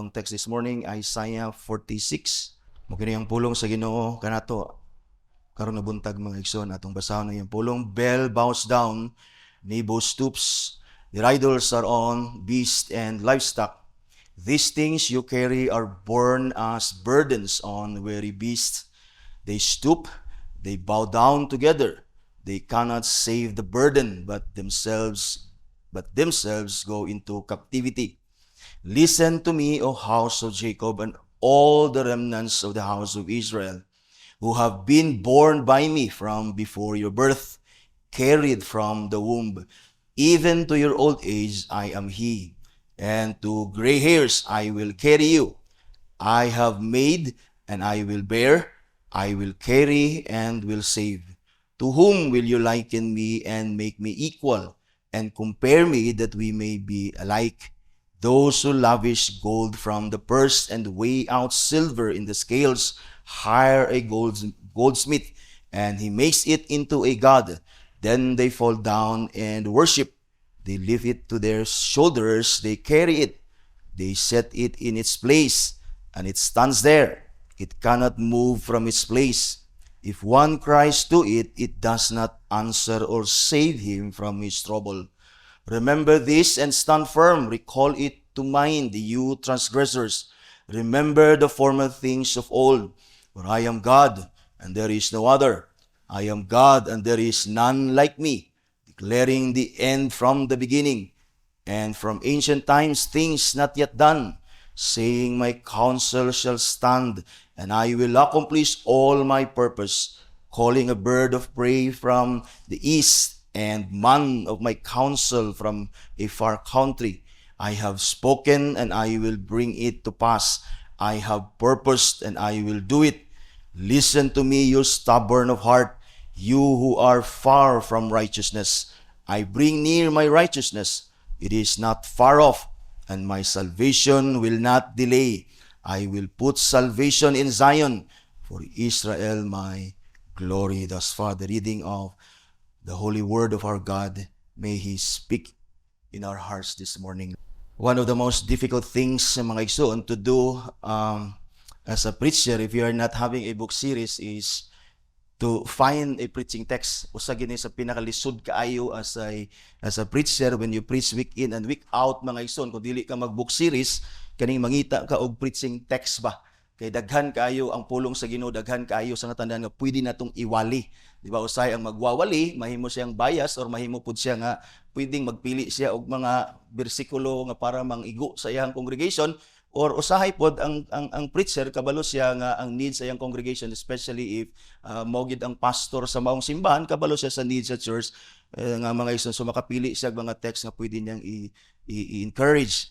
atong text this morning, Isaiah 46. Mugini ang pulong sa Ginoo kanato karon nga buntag mga igsoon atong basahon ang iyang pulong. Bel bows down, Nebo stoops. Their idols are on beast and livestock. These things you carry are borne as burdens on weary beasts. They stoop, they bow down together. They cannot save the burden, but themselves go into captivity. Listen to me, O house of Jacob, and all the remnants of the house of Israel, who have been born by me from before your birth, carried from the womb. Even to your old age I am he, and to gray hairs I will carry you. I have made, and I will bear. I will carry, and will save. To whom will you liken me and make me equal, and compare me that we may be alike? Those who lavish gold from the purse and weigh out silver in the scales hire a goldsmith, and he makes it into a god. Then they fall down and worship. They lift it to their shoulders, they carry it. They set it in its place, and it stands there. It cannot move from its place. If one cries to it, it does not answer or save him from his trouble. Remember this and stand firm. Recall it to mind, you transgressors. Remember the former things of old. For I am God, and there is no other. I am God, and there is none like me, declaring the end from the beginning, and from ancient times things not yet done, saying, my counsel shall stand, and I will accomplish all my purpose, calling a bird of prey from the east, and man of my counsel from a far country. I have spoken, and I will bring it to pass. I have purposed, and I will do it. Listen to me, you stubborn of heart, you who are far from righteousness. I bring near my righteousness. It is not far off, and my salvation will not delay. I will put salvation in Zion, for Israel my glory. Thus far, the reading of the holy word of our God. May He speak in our hearts this morning. One of the most difficult things, mga igsoon, to do as a preacher, if you are not having a book series, is to find a preaching text. Usa gini sa pinakalisod kaayo as a preacher when you preach week in and week out, mga igsoon, kung dili ka mag book series, kaning mangita ka og preaching text ba? Kay daghan kaayo ang pulong sa Ginoo, daghan kaayo sa nga pwede natong iwali. Di ba, usay ang magwawali, mahimo siyang bias or mahimo pud siya nga pwedeng magpili siya og mga bersikulo nga para mangigo sa iyang congregation, or usahay pod ang preacher kabalo siya nga ang needs sa iyang congregation, especially if mao gid ang pastor sa maong simbahan, kabalo siya sa needs sa church nga mga igsoon. So makapili siya mga text nga pwede niyang i-encourage,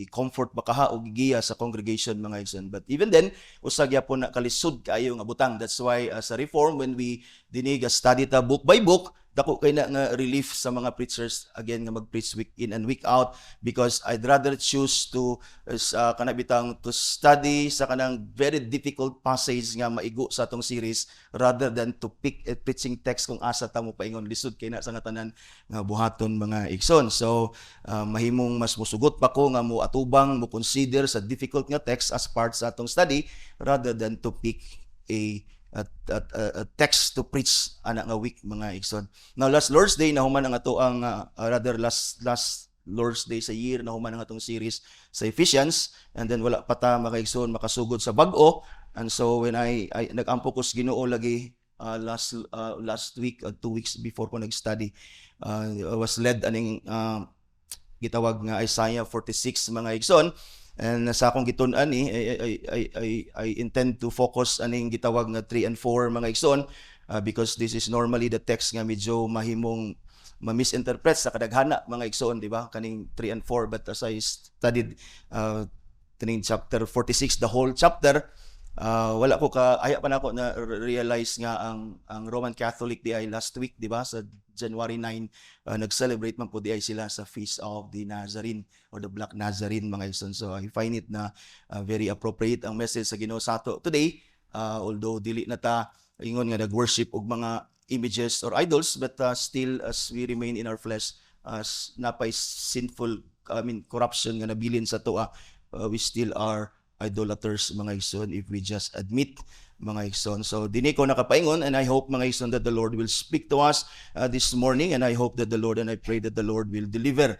i-comfort bakaha o gigiya sa congregation, mga igsoon. But even then, usag yapon na kalisod kaayo nga butang. That's why sa Reform, when we dinig study ta book by book, dako kay na nga relief sa mga preachers again nga mag-preach week in and week out, because I'd rather choose to kanabitang to study sa kanang very difficult passage nga maigo sa atong series, rather than to pick a preaching text kung asa ta mo paingon lisod kay na sa nga tanan nga buhaton, mga igsoon. So mahimong mas musugot pa ko nga mo atubang mo consider sa difficult nga text as part sa atong study, rather than to pick a text to preach ana nga week, mga igsoon. Now last Lord's Day nahuman ang ato ang last Lord's Day sa year nahuman ang atong series sa Ephesians, and then wala pa ta, mga igsoon, makasugod sa bag-o. And so when I nag-ampo ko sa Ginoo lagi last week, 2 weeks before ko nag-study, I was led aning gitawag nga Isaiah 46, mga igsoon. And sa akong gitun-an I intend to focus aning gitawag nga 3 and 4, mga igsoon, because this is normally the text nga medyo mahimong ma-misinterpret sa kadaghana, mga igsoon, di ba? Kaning 3 and 4, but as I studied kaning chapter 46, the whole chapter, wala ko aya pa nako na realize nga ang Roman Catholic di ay last week, di ba, sa January 9 nag-celebrate man po di ay sila sa Feast of the Nazarene or the Black Nazarene, mga igsoon. So I find it na very appropriate ang message sa Ginoo sa ato today, although dili na ta ingon nga nag-worship og mga images or idols, but still as we remain in our flesh, as napay sinful corruption nga nabilin sa toa, we still are idolaters, mga igsoon, if we just admit, mga igsoon. So dini ko nakapaingon, and I hope, mga igsoon, that the Lord will speak to us this morning, and I hope that the Lord, and I pray that the Lord will deliver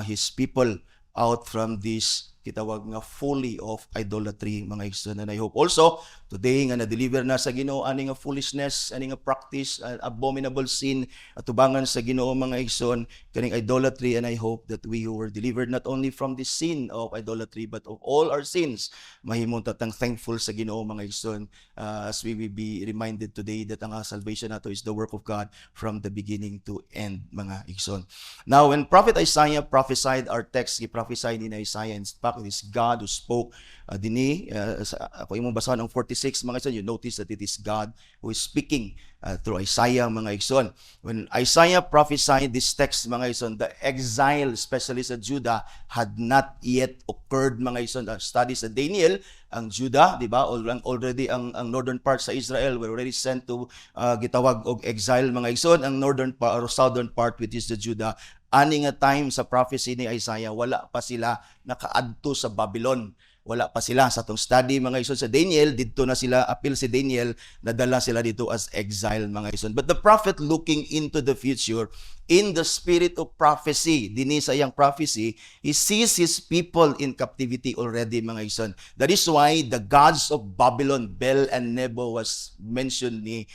His people out from this kitawag nga fully of idolatry, mga igsoon. And I hope also today nga na-deliver na sa Ginoo ani nga foolishness, ani nga practice, abominable sin atubangan sa Ginoo, mga igsoon, kaning idolatry. And I hope that we who were delivered not only from the sin of idolatry but of all our sins, mahimong tatang thankful sa Ginoo, mga igsoon, as we will be reminded today that ang salvation nato is the work of God from the beginning to end, mga igsoon. Now, when Prophet Isaiah prophesied, our text gi-prophesy ni Isaiah, in fact it is God who spoke dinhi. Ako imong basahan ang 46, mga igsoon, you notice that it is God who is speaking through Isaiah, mga igsoon. When Isaiah prophesied this text, mga igsoon, the exile, especially sa Judah, had not yet occurred, mga igsoon. Study sa Daniel, ang Judah, di ba, already ang northern part sa Israel were already sent to gitawag og exile, mga igsoon. Ang northern part or southern part, which is the Judah, ani nga time sa prophecy ni Isaiah, wala pa sila nakaadto sa Babylon. Wala pa sila sa atong study, mga igsoon, sa Daniel. Dito na sila, appeal si Daniel, nadala sila dito as exile, mga igsoon. But the prophet, looking into the future in the spirit of prophecy, dinhi sa iyang prophecy, he sees his people in captivity already, mga igsoon. That is why the gods of Babylon, Bel and Nebo, was mentioned ni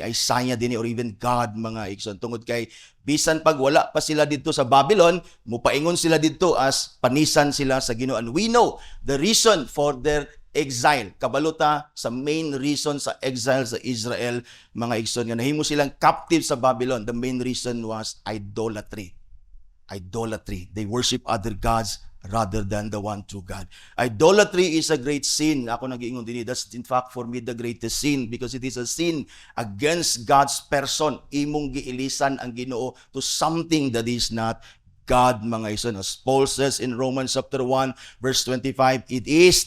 Isaiah dinhi, or even God, mga igsoon. Tungod kay bisan pag wala pa sila dito sa Babylon, mupaingon sila dito as panisan sila sa Ginoo. And we know the reason for their exile. Kabaluta sa main reason sa exile sa Israel, mga igsoon, nga nahimo silang captive sa Babylon. The main reason was idolatry. Idolatry. They worship other gods rather than the one true God. Idolatry is a great sin. Ako nag-iingon din, that's in fact for me the greatest sin, because it is a sin against God's person. Imong giilisan ang Ginoo to something that is not God, mga igsoon. As Paul says in Romans chapter 1 verse 25,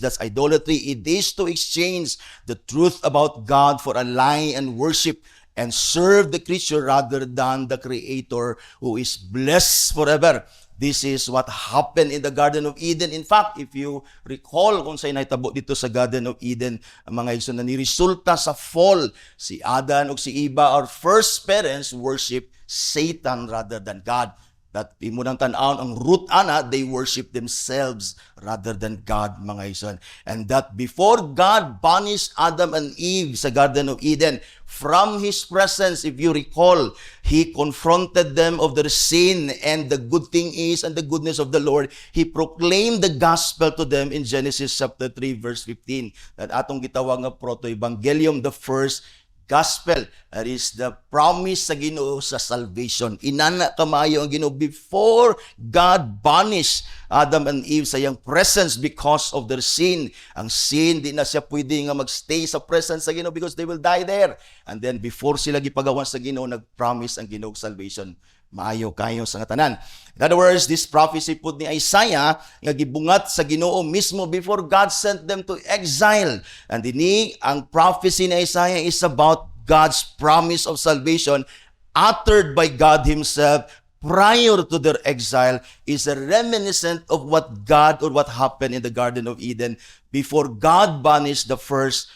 that's idolatry. It is to exchange the truth about God for a lie and worship and serve the creature rather than the Creator, who is blessed forever. This is what happened in the Garden of Eden. In fact, if you recall kung sa'y naitabo dito sa Garden of Eden, mga igsoon, na niresulta sa fall, si Adan o si Eva, our first parents, worship Satan rather than God. That imunang tan-aon ang root ana, they worship themselves rather than God, mga igsoon. And that before God banished Adam and Eve sa Garden of Eden from His presence, if you recall, He confronted them of their sin and the good thing is and the goodness of the Lord. He proclaimed the gospel to them in Genesis chapter 3 verse 15. That atong gitawag nga proto-evangelium, the first gospel, that is the promise sa Ginoo sa salvation. Inana kamayo ang Ginoo before God banished Adam and Eve sa iyang presence because of their sin. Ang sin, di na siya pwede nga magstay sa presence sa Ginoo because they will die there. And then before sila gipagawan sa Ginoo, nag-promise ang Ginoo salvation. Maayo kayo sa tanan. In other words, this prophecy put ni Isaiah nga gibungat sa Ginoo mismo before God sent them to exile. And dinhi ang prophecy ni Isaiah is about God's promise of salvation uttered by God Himself prior to their exile, is a reminiscent of what God or what happened in the Garden of Eden before God banished the first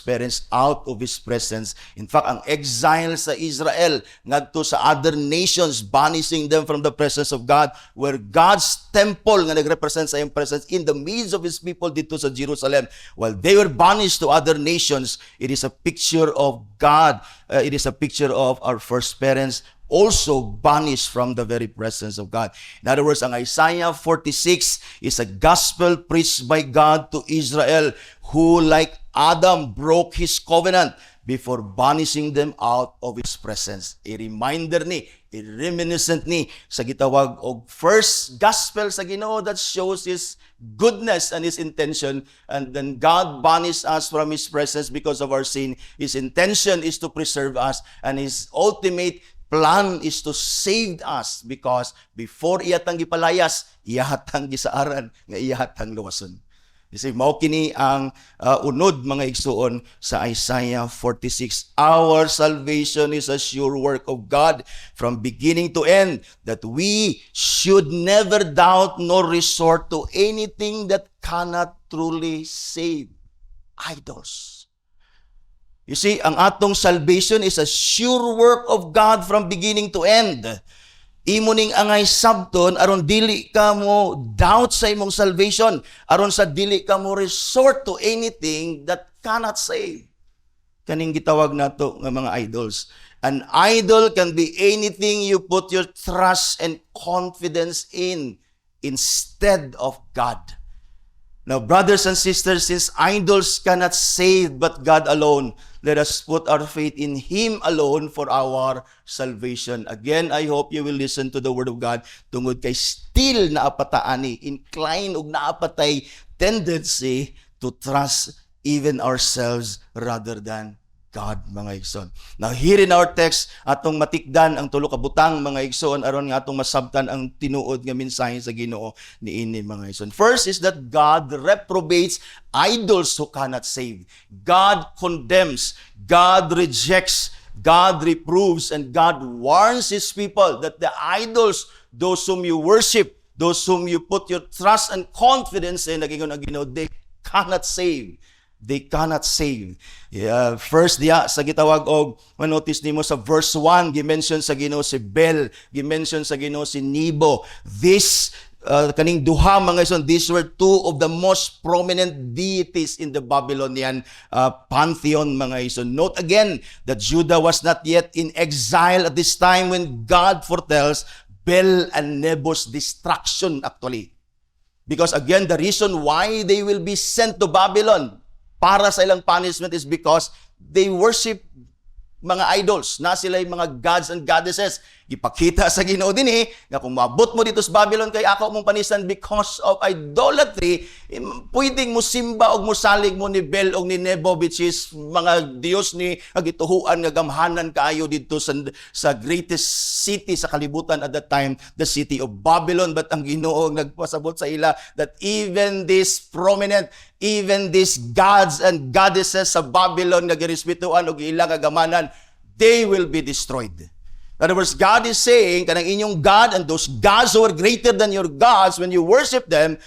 parents out of His presence. In fact, ang exile sa Israel ngadto sa other nations, banishing them from the presence of God, where God's temple nga nagrepresent sa iyang presence in the midst of His people dito sa Jerusalem, while they were banished to other nations, it is a picture of God. It is a picture of our first parents also banished from the very presence of God. In other words, ang Isaiah 46 is a gospel preached by God to Israel, who like Adam broke his covenant before banishing them out of His presence. A reminder ni, a reminiscent ni sa gitawag og first gospel sa Ginoo that shows His goodness and His intention. And then God banished us from His presence because of our sin. His intention is to preserve us, and His ultimate plan is to save us, because before iyatang gipalayas, iyahatang gisaaran, nga iyahatang luwason. Kasi mao kini ang unod mga igsuon sa Isaiah 46. Our salvation is a sure work of God from beginning to end, that we should never doubt nor resort to anything that cannot truly save. Idols. You see, ang atong salvation is a sure work of God from beginning to end. Imo ning angay sabton aron dili ka mo doubt sa imong salvation, aron sa dili ka mo resort to anything that cannot save. Kaning gitawag nato nga mga idols. An idol can be anything you put your trust and confidence in instead of God. Now, brothers and sisters, since idols cannot save but God alone, let us put our faith in Him alone for our salvation. Again, I hope you will listen to the Word of God tungod kay still naapataani, incline ug naapatay tendency to trust even ourselves rather than God, mga igsoon. Now, here in our text, atong matikdan ang tulo ka butang, mga igsoon, aron nga atong masabtan ang tinuod nga mensahe sa Ginoo niini, mga igsoon. First is that God reprobates idols who cannot save. God condemns, God rejects, God reproves, and God warns His people that the idols, those whom you worship, those whom you put your trust and confidence in, nagingon ang Ginoo, they cannot save. They cannot save. First diya sa gitawag og manotice nimo sa verse 1, gimension sa Ginoo si Bel, gimension sa Ginoo si Nebo. This kaning duha mga ison, these were two of the most prominent deities in the Babylonian pantheon, mga ison. Note again that Judah was not yet in exile at this time when God foretells Bel and Nebo's destruction actually. Because again, the reason why they will be sent to Babylon para sa ilang punishment is because they worship mga idols, na sila yung mga gods and goddesses. Ipakita sa Ginoo dinhi nga kung maabot mo dito sa Babylon kay ako mong panisan because of idolatry, pwedeng mo simba og mosalig mo ni Bel og ni Nebo, which is mga Dios ni agituhuan nga gamhanan kaayo dito sa greatest city sa kalibutan at that time, the city of Babylon. But ang Ginoo nagpasabot sa ila that even these gods and goddesses sa Babylon nga girespetuan og ilang kagamanan, they will be destroyed. In other words, God is saying, kanang inyong God and those gods who are greater than your gods, when you worship them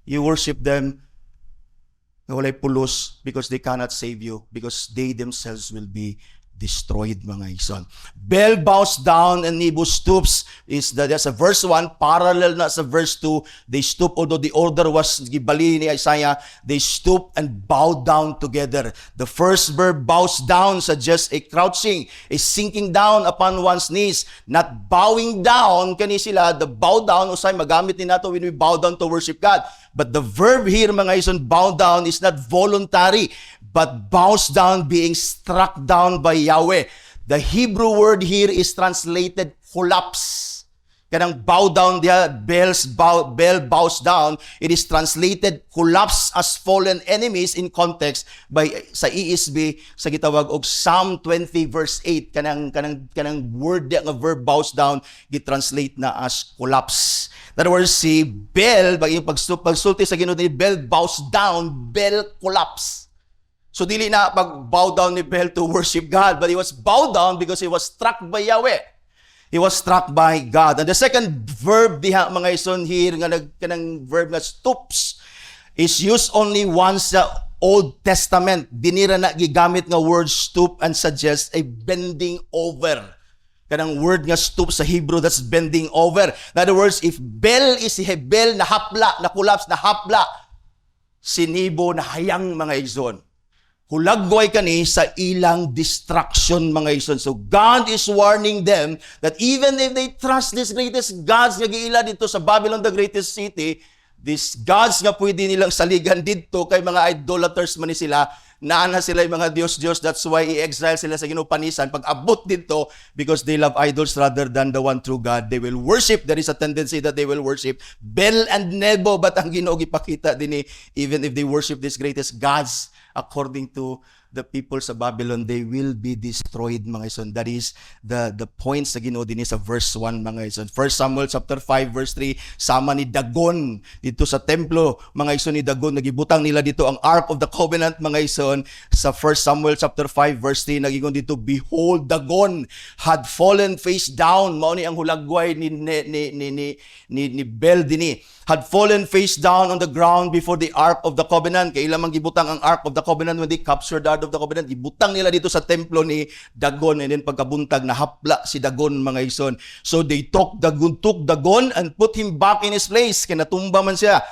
na walay pulos because they cannot save you, because they themselves will be destroyed, mga igsoon. Bel bows down and Nebo stoops. That's a verse 1, parallel na sa verse 2. They stoop, although the order was gibali ni Isaiah, they stoop and bow down together. The first verb, bows down, suggests a crouching, a sinking down upon one's knees, not bowing down. Kani sila, the bow down, usay magamit ni nato when we bow down to worship God. But the verb here, mga igsoon, bow down is not voluntary, but bows down, being struck down by Yahweh. The Hebrew word here is translated collapse. Kanang bow down diya, Bel bows down, it is translated collapse as fallen enemies in context by sa ESV sa gitawag og Psalm 20 verse 8. Kanang word nga verb bows down gitranslate na as collapse. In other words, si Bel, pagsulti sa Ginoo ni Bel bows down, Bel collapse. So dili na pag-bow down ni Bel to worship God, but he was bowed down because he was struck by Yahweh. He was struck by God. And the second verb diha, mga ison, here, kanang verb na stoops, is used only once sa Old Testament. Dinira na gigamit nga word stoop and suggests a bending over. Kanang word nga stoop sa Hebrew, that's bending over. In other words, if Bel is si Bel na hapla, na collapse, na hapla, si Nebo na hayang, mga igsoon. Hulagway kani sa ilang destruction, mga igsoon. So God is warning them that even if they trust these greatest gods nga giila dito sa Babylon, the greatest city, these gods nga pwede nilang saligan dito kay mga idolaters man ni sila, naana sila yung mga Diyos. That's why i-exile sila sa Ginoo panisan pag abot dito, because they love idols rather than the one true God. They will worship. There is a tendency that they will worship Bel and Nebo, but ang Ginoo gipakita dinhi, even if they worship these greatest gods according to the people sa Babylon, they will be destroyed, mga ison. That is the points sa Ginoo din sa verse 1, mga ison. 1 Samuel chapter 5 verse 3, sama ni Dagon dito sa templo, mga ison, ni Dagon, nagibutang nila dito ang Ark of the Covenant, mga ison. Sa 1 Samuel chapter 5 verse 3, nagingon dito, behold, Dagon had fallen face down. Mao ni ang hulagway ni Bel dini, had fallen face down on the ground before the Ark of the Covenant. Kaya ilang gibutang ang Ark of the Covenant when they captured the Ark of the Covenant. Gibutang nila dito sa templo ni Dagon, and then pagkabuntag nahapla si Dagon, mga ison. So they took Dagon and put him back in his place. Kinatumba man siya.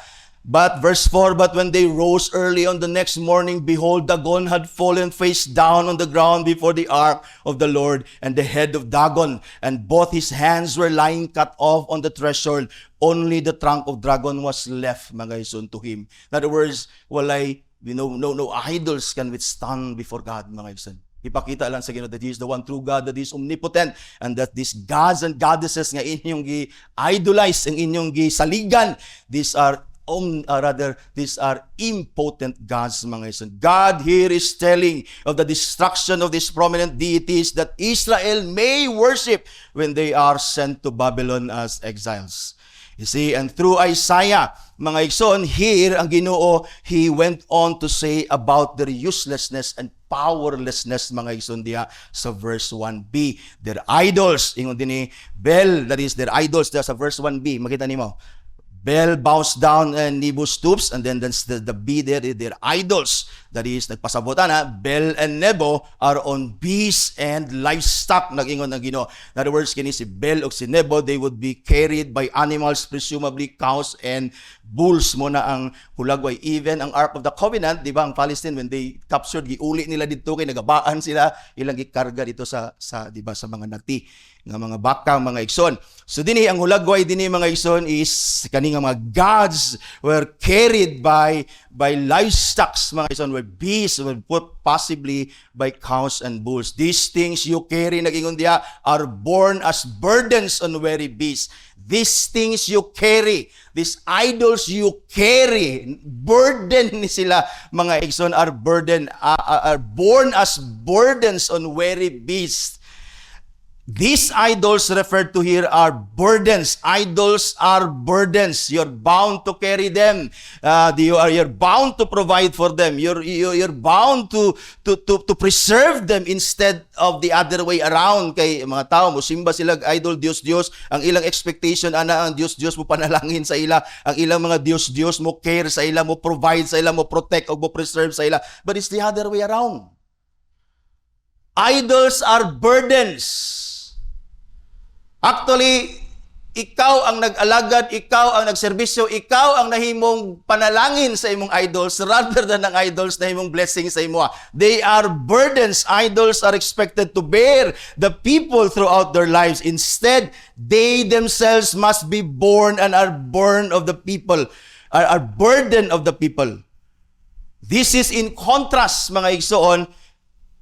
But verse 4, but when they rose early on the next morning, behold, Dagon had fallen face down on the ground before the ark of the Lord, and the head of Dagon, and both his hands were lying cut off on the threshold. Only the trunk of Dagon was left, mga ison, to him. In other words, walay, no idols can withstand before God, mga ison. Ipakita lang sa Ginoo that He is the one true God, that He is omnipotent, and that these gods and goddesses nga inyong gi-idolize, ang inyong gi-saligan, these are impotent gods, mga ison. God here is telling of the destruction of these prominent deities that Israel may worship when they are sent to Babylon as exiles. You see, and through Isaiah, mga ison, here ang Ginoo, He went on to say about their uselessness and powerlessness, mga ison, diha sa verse 1b. Their idols, ingon din ni Bel, that is their idols, diha sa verse 1b. Makita nimo, Bel bows down and Nebo stoops, and then that's the B there, their idols. That is, nagpasabutan na, Bel and Nebo are on beasts and livestock, nag-ingon ng Ginoo. In other words, kini si Bel o si Nebo, they would be carried by animals, presumably cows and bulls mo na ang hulagway. Even ang Ark of the Covenant, di ba, ang Palestine, when they captured, giuli nila dito, kay nagabaan sila, ilang gikarga dito sa di ba, sa mga nati nga mga baka, mga igsoon. So dinhi ang hulagway dinhi, mga igsoon, is kani nga mga gods were carried by livestock, mga igsoon, were beasts, were possibly by cows and bulls. These things you carry, nag-ingon diha, are born as burdens on weary beasts. These things you carry, these idols you carry, burden ni sila, mga igsoon, are born as burdens on weary beasts. These idols referred to here are burdens. Idols are burdens. You're bound to carry them. You're bound to provide for them. You're bound to preserve them instead of the other way around. Kay mga tao, musimba sila idol, Diyos. Ang ilang expectation, ang Diyos mo panalangin sa ila. Ang ilang mga Diyos mo care sa ila, mo provide sa ila, mo protect o mo preserve sa ila. But it's the other way around. Idols are burdens. Actually, ikaw ang nag-alagad, ikaw ang nagserbisyo, ikaw ang nahimong panalangin sa imong idols rather than ang idols na himong blessing sa imo. They are burdens. Idols are expected to bear the people throughout their lives. Instead, they themselves must be born and are born of the people, are burden of the people. This is in contrast, mga igsoon,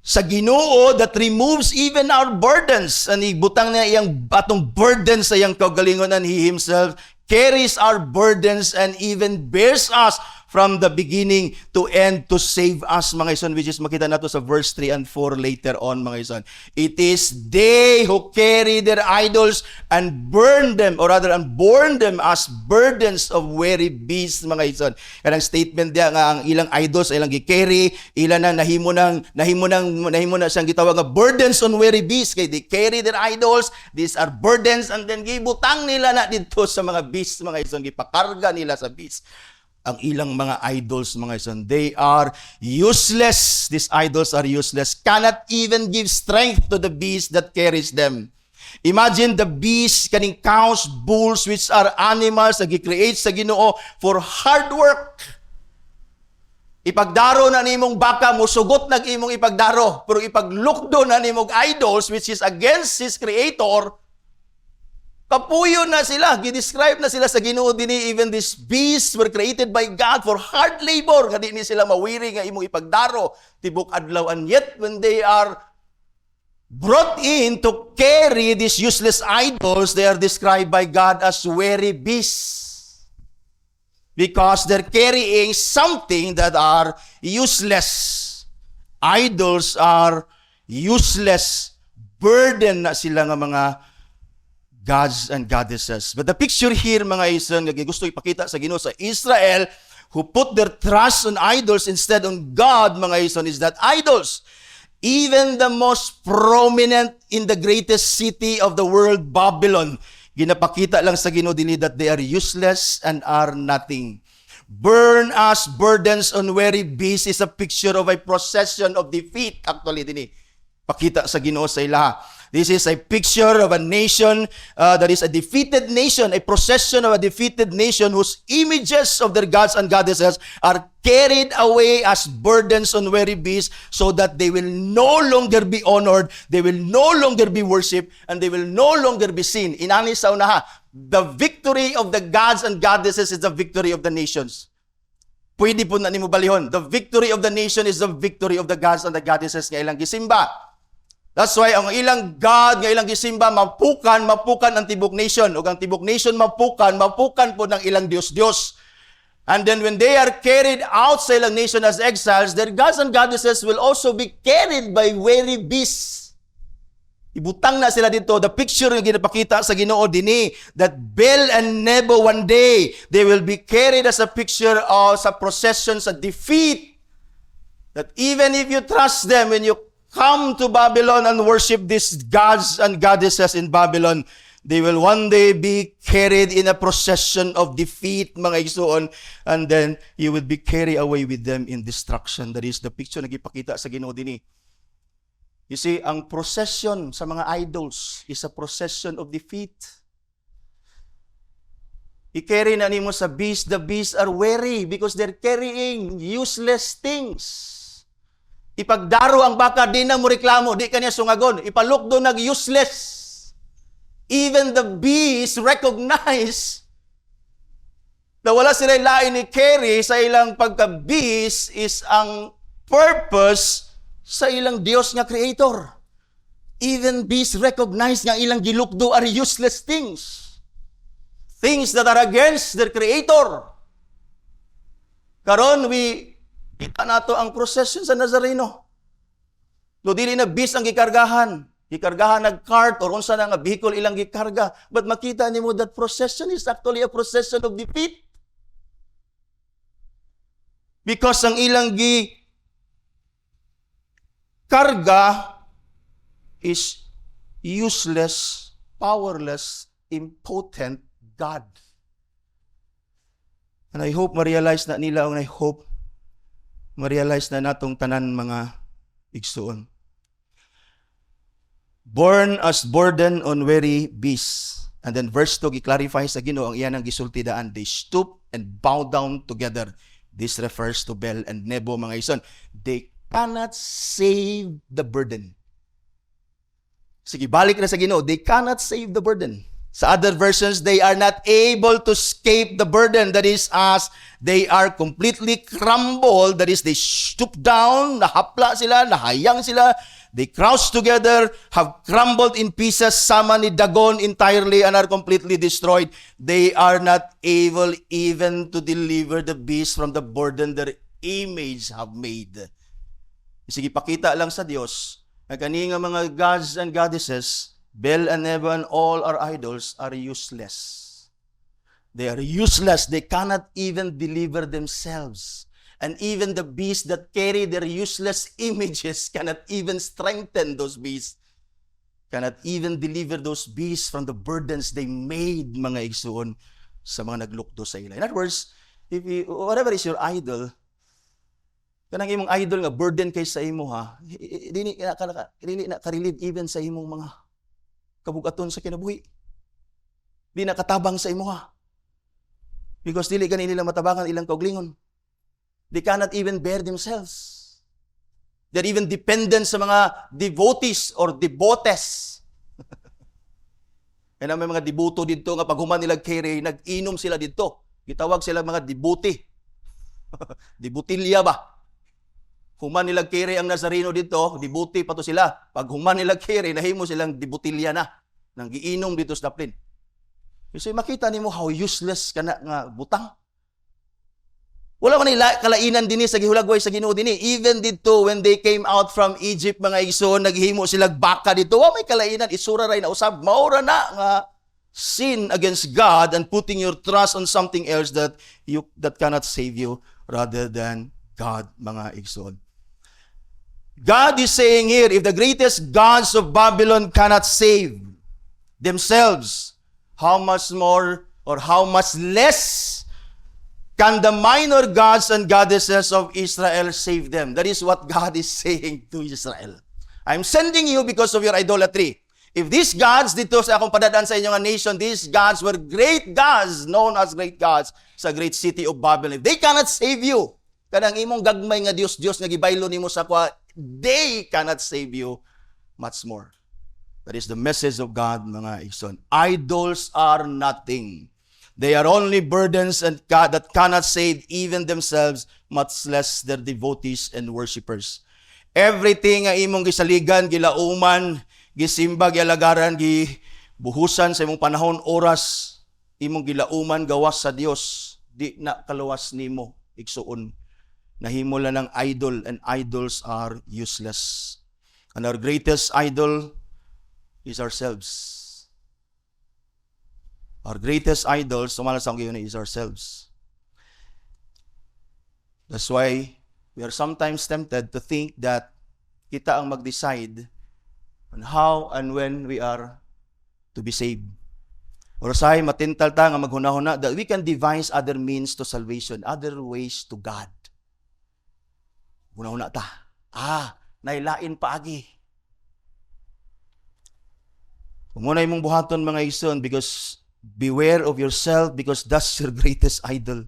sa Ginoo that removes even our burdens. And ibutang niya iyang atong burdens sa iyang kaugalingon, and He Himself carries our burdens and even bears us from the beginning to end to save us, mga ison, which is makita nato sa verse 3 and 4 later on, mga ison. It is they who carry their idols and burn them, or rather, and born them as burdens of weary beasts, mga ison. Kanang statement diya nga ang ilang idols ay ilang gi-carry, ilan nang nahimo na siyang gitawag nga burdens on weary beasts, kay they carry their idols, these are burdens, and then gibutang nila na dito sa mga beasts, mga ison, gipakarga nila sa beasts. Ang ilang mga idols, mga ison, they are useless. These idols are useless. Cannot even give strength to the beast that carries them. Imagine the beast, kaning cows, bulls, which are animals na gi-create sa Ginoo for hard work. Ipagdaro na nimong baka, musugot na imong ipagdaro. Pero ipaglukdo na nimong idols, which is against His Creator, kapuyo na sila, gidescribe na sila sa Ginoo dinhi, even these beasts were created by God for hard labor, nga di ni sila mawiri nga imong ipagdaro tibok adlaw, and yet when they are brought in to carry these useless idols, they are described by God as weary beasts, because they're carrying something that are useless. idols are useless burden na sila nga mga gods and goddesses. But the picture here, mga ison, nga gusto ipakita sa Ginoo sa Israel, who put their trust on idols instead on God, mga ison, is that idols, even the most prominent in the greatest city of the world, Babylon, ginapakita lang sa Ginoo dinhi that they are useless and are nothing. Burn as burdens on weary beasts is a picture of a procession of defeat. Actually, dinhi pakita sa Ginoo sa ilaha. This is a picture of a nation that is a defeated nation, a procession of a defeated nation whose images of their gods and goddesses are carried away as burdens on weary beasts so that they will no longer be honored, they will no longer be worshipped, and they will no longer be seen. Inani sa unaha, the victory of the gods and goddesses is the victory of the nations. Pwede po na nimo balihon. The victory of the nation is the victory of the gods and the goddesses nga ilang gisimba. That's why ang ilang God, nga ilang gisimba, mapukan ang tibok nation. O ang tibok nation mapukan po ng ilang Diyos-Diyos. And then when they are carried out sa ilang nation as exiles, their gods and goddesses will also be carried by weary beasts. Ibutang na sila dito. The picture na ginapakita sa Ginoo dinhi, that Bel and Nebo one day, they will be carried as a picture of sa procession sa defeat. That even if you trust them, when you come to Babylon and worship these gods and goddesses in Babylon, they will one day be carried in a procession of defeat, mga igsoon, and then you will be carried away with them in destruction. That is the picture na gipakita sa Ginoo dinhi. You see, ang procession sa mga idols is a procession of defeat. I-carry na nimo sa beast. The beasts are weary because they're carrying useless things. Ipagdaro ang baka, di na mo reklamo, di kanya sungagon. Ipalukdo nag-useless. Even the beasts recognize na wala sila lain ni carry sa ilang pagka-beast is ang purpose sa ilang Diyos nga creator. Even beasts recognize nga ilang gilukdo are useless things. Things that are against their creator. Karon, kita nato ang procession sa Nazareno. Do dili na bis ang gikargahan. Gikargahan nag cart or unsa na nga vehicle ilang gikarga. But makita nimo that procession is actually a procession of defeat. Because ang ilang karga is useless, powerless, impotent God. And I hope ma-realize na nila, and I hope ma-realize na natong tanan mga igsuon. Born as burden on weary beasts. And then verse 2, gi-clarify sa Ginoo ang iyan ang gisultidaan. They stoop and bow down together. This refers to Bel and Nebo, mga ison. They cannot save the burden. Sige, balik na sa Ginoo. They cannot save the burden. Sa other versions, they are not able to escape the burden. That is, as they are completely crumbled. That is, they stoop down, nahapla sila, nahayang sila. They crouch together, have crumbled in pieces, sama ni Dagon entirely, and are completely destroyed. They are not able even to deliver the beast from the burden their image have made. Sige, pakita lang sa Diyos na kani nga mga gods and goddesses, Bel and Nebo and all our idols are useless. They are useless. They cannot even deliver themselves. And even the beasts that carry their useless images cannot even strengthen those beasts. Cannot even deliver those beasts from the burdens they made, mga igsoon, sa mga naglukdo sa ila. In other words, whatever is your idol, kanang imong idol nga burden kay sa imo, ha, dili na ka-relieve even sa imong mga kabugaton sa kinabuhi. Di nakatabang sa imo, ha. Because dili gani nila matabangan ilang kauglingon. They cannot even bear themselves. They're even dependent sa mga devotees or devotes. Kaya may mga debuto dito nga pag human nila kere, nag-inom sila dito. Gitawag sila mga debuti. Debutilya ba? Human nila kere ang Nazareno dito, debuti pa to sila. Pag human nila kere, nahimo silang debutilya na. Nang giinom dito sa daplin. Kasi makita nimo how useless ka na nga butang. Wala man nila kalainan dinhi sa gihulagway sa Ginoo dinhi. Even dito when they came out from Egypt mga igsoon, naghimo sila baka dito. Wa may kalainan, isura ray na usab. Maura na nga sin against God and putting your trust on something else that cannot save you rather than God mga igsoon. God is saying here, if the greatest gods of Babylon cannot save themselves, how much more or how much less can the minor gods and goddesses of Israel save them? That is what God is saying to Israel. I'm sending you because of your idolatry. If these gods, dito sa akong padadaan sa inyong nation, these gods were great gods, known as great gods, sa great city of Babylon. If they cannot save you, kanang imong gagmay nga Diyos nga gibaylo nimo sa kwa, they cannot save you much more. That is the message of God, mga igsoon. Idols are nothing. They are only burdens and that cannot save even themselves, much less their devotees and worshippers. Everything nga imong gisaligan, gilauman, gisimba, gialagaran, gibuhusan sa imong panahon, oras, imong gilauman, gawas sa Dios, di na kaluwas nimo, igsuon. Nahimo lang ng idol, and idols are useless. And our greatest idol is ourselves. Our greatest idol, sumala sa ngayon, is ourselves. That's why we are sometimes tempted to think that kita ang mag-decide on how and when we are to be saved. Or say, matintal ta nga maghuna-huna that we can devise other means to salvation, other ways to God. Huna-huna ta. Nailain paagi. Muna imong buhaton mga igsoon, because beware of yourself, because that's your greatest idol.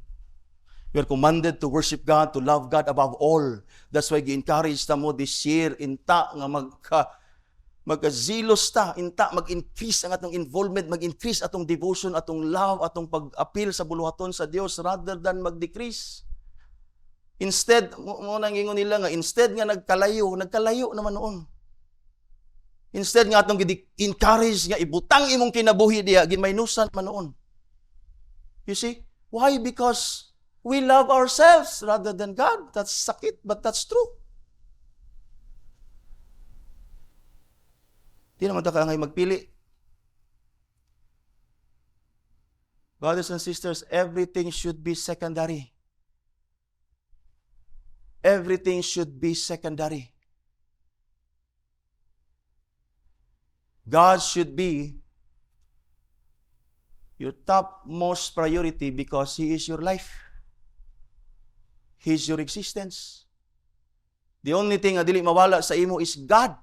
You are commanded to worship God, to love God above all. That's why gi-encourage ta mo this year, inta nga magkazilos ta, inta mag-increase ang atong involvement, mag-increase atong devotion, atong love, atong pag-appeal sa buluhaton sa Dios rather than mag-decrease. Instead, mo nang ingon nila nga, instead nga nagkalayo naman noon. Instead nga atong encourage nga ibutang imong kinabuhi diya, ginmaynusan man noon. You see? Why? Because we love ourselves rather than God. That's sakit, but that's true. Di naman ta ngay magpili. Brothers and sisters, everything should be secondary. Everything should be secondary. God should be your topmost priority because He is your life. He is your existence. The only thing na dili mawala sa imo is God.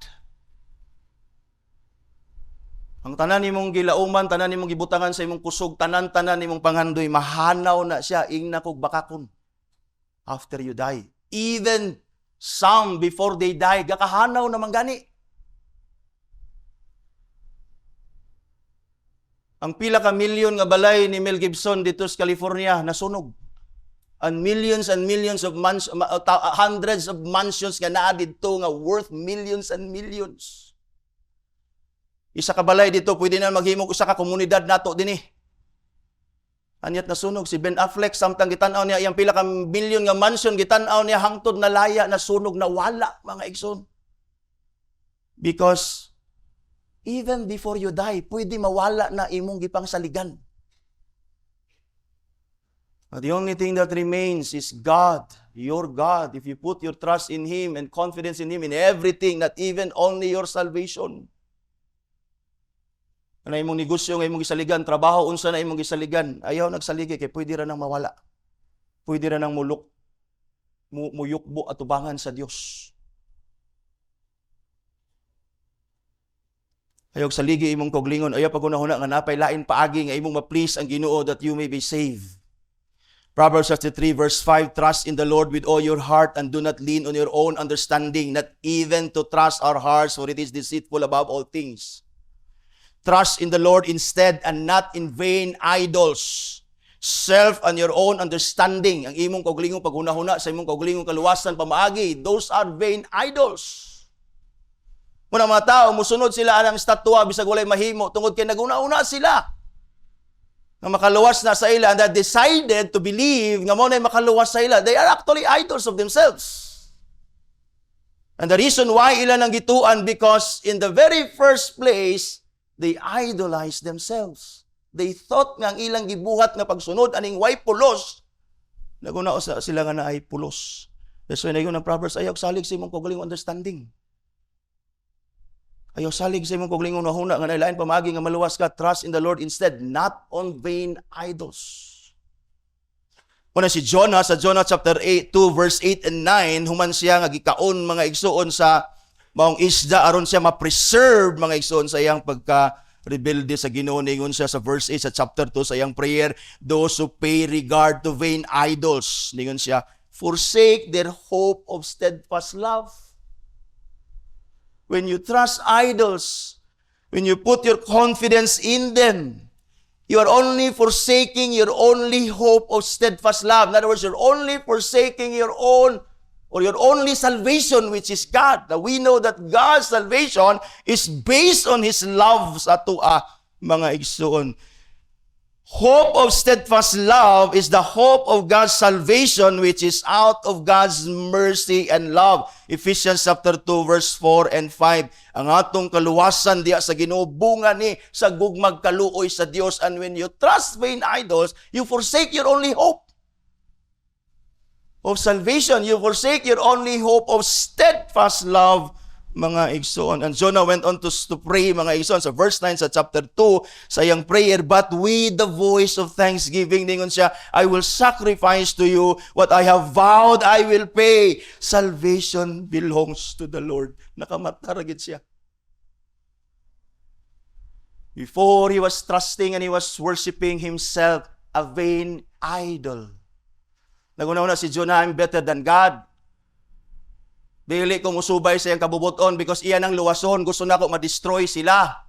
Ang tanan nimong gilauman, tanan nimong gibutangan sa imong kusog, tanan-tanan nimong pangandoy, mahanaw na siya, ingna kog bakakon after you die. Even some before they die, gakahanaw naman gani. Ang pila ka milyon nga balay ni Mel Gibson dito sa California nasunog. And millions of hundreds of mansions nga naa dito nga worth millions and millions. Isa ka balay dito pwede na maghimog usa ka komunidad nato dinhi. Anyat nasunog si Ben Affleck, samtang gitan-aw niya iyang pila ka milyon nga mansion, gitan-aw niya hangtod na laya, nasunog, nawala mga igsoon. Because even before you die, pwede mawala na imong gipangsaligan. But the only thing that remains is God, your God. If you put your trust in Him and confidence in Him in everything, not even only your salvation. Ano imong negosyo nga imong gisaligan, trabaho unsa na imong gisaligan, ayaw nagsaligi kay pwede ra nang mawala. Pwede ra nang muyukbo at tubangan sa Dios. Ayaw saligi imong koglingon, ayaw pagunahuna nga napay lain paagi nga imong ma-please ang Ginoo that you may be saved. Proverbs 3 verse 5, trust in the Lord with all your heart and do not lean on your own understanding, not even to trust our hearts, for it is deceitful above all things. Trust in the Lord instead and not in vain idols. Self and your own understanding. Ang imong kaugalingong paghunahuna sa imong kaugalingong kaluwasan pamaagi, those are vain idols. Muna mga tao, musunod sila anang estatwa bisag walay mahimo tungod kay naguna-una sila. nga makaluwas na sa ila, and that decided to believe nga mo na makaluwas sa ila, they are actually idols of themselves. And the reason why ila nang gituan, because in the very first place, they idolized themselves. They thought nga ang ilang gibuhat nga pagsunod aning way pulos, naguna sila nga na ay pulos. That's why nayon ang Proverbs, ayaw salig sa imong kaugalingong understanding. Ayaw salig sa imong kaugalingong nahuna nga nailain pamagi nga maluwas ka, trust in the Lord instead, not on vain idols. Una si Jonah, sa Jonah chapter 2 verse 8 and 9, human siya nga gikaon mga igsoon sa maong isda aron siya ma-preserve mga igsoon sa iyang pagka-rebelde sa Ginoo. Ningon siya sa verse 8 sa chapter 2 sa iyang prayer, those who pay regard to vain idols. Ningon siya, forsake their hope of steadfast love. When you trust idols, when you put your confidence in them, you are only forsaking your only hope of steadfast love. In other words, you're only forsaking your own or your only salvation, which is God. Now, we know that God's salvation is based on His love sa atua, mga igsoon. Hope of steadfast love is the hope of God's salvation, which is out of God's mercy and love. Ephesians chapter 2 verse 4 and 5. Ang atong kaluwasan diya sa Ginoo bunga ni sa gugmag kaluoy sa Dios. And when you trust vain idols, you forsake your only hope of salvation. You forsake your only hope of steadfast love, mga igsoon. And Jonah went on to pray, mga igsoon, sa verse 9 sa chapter 2 sa iyang prayer, but with the voice of thanksgiving, ningon siya, I will sacrifice to you what I have vowed I will pay. Salvation belongs to the Lord. Nakamatharagid siya. Before he was trusting and he was worshiping himself, a vain idol. Naguna-una si Jonah, I'm better than God. Dili ko musubay sa iyang kabubuton because iyan ang luwason. Gusto na ko ma-destroy sila.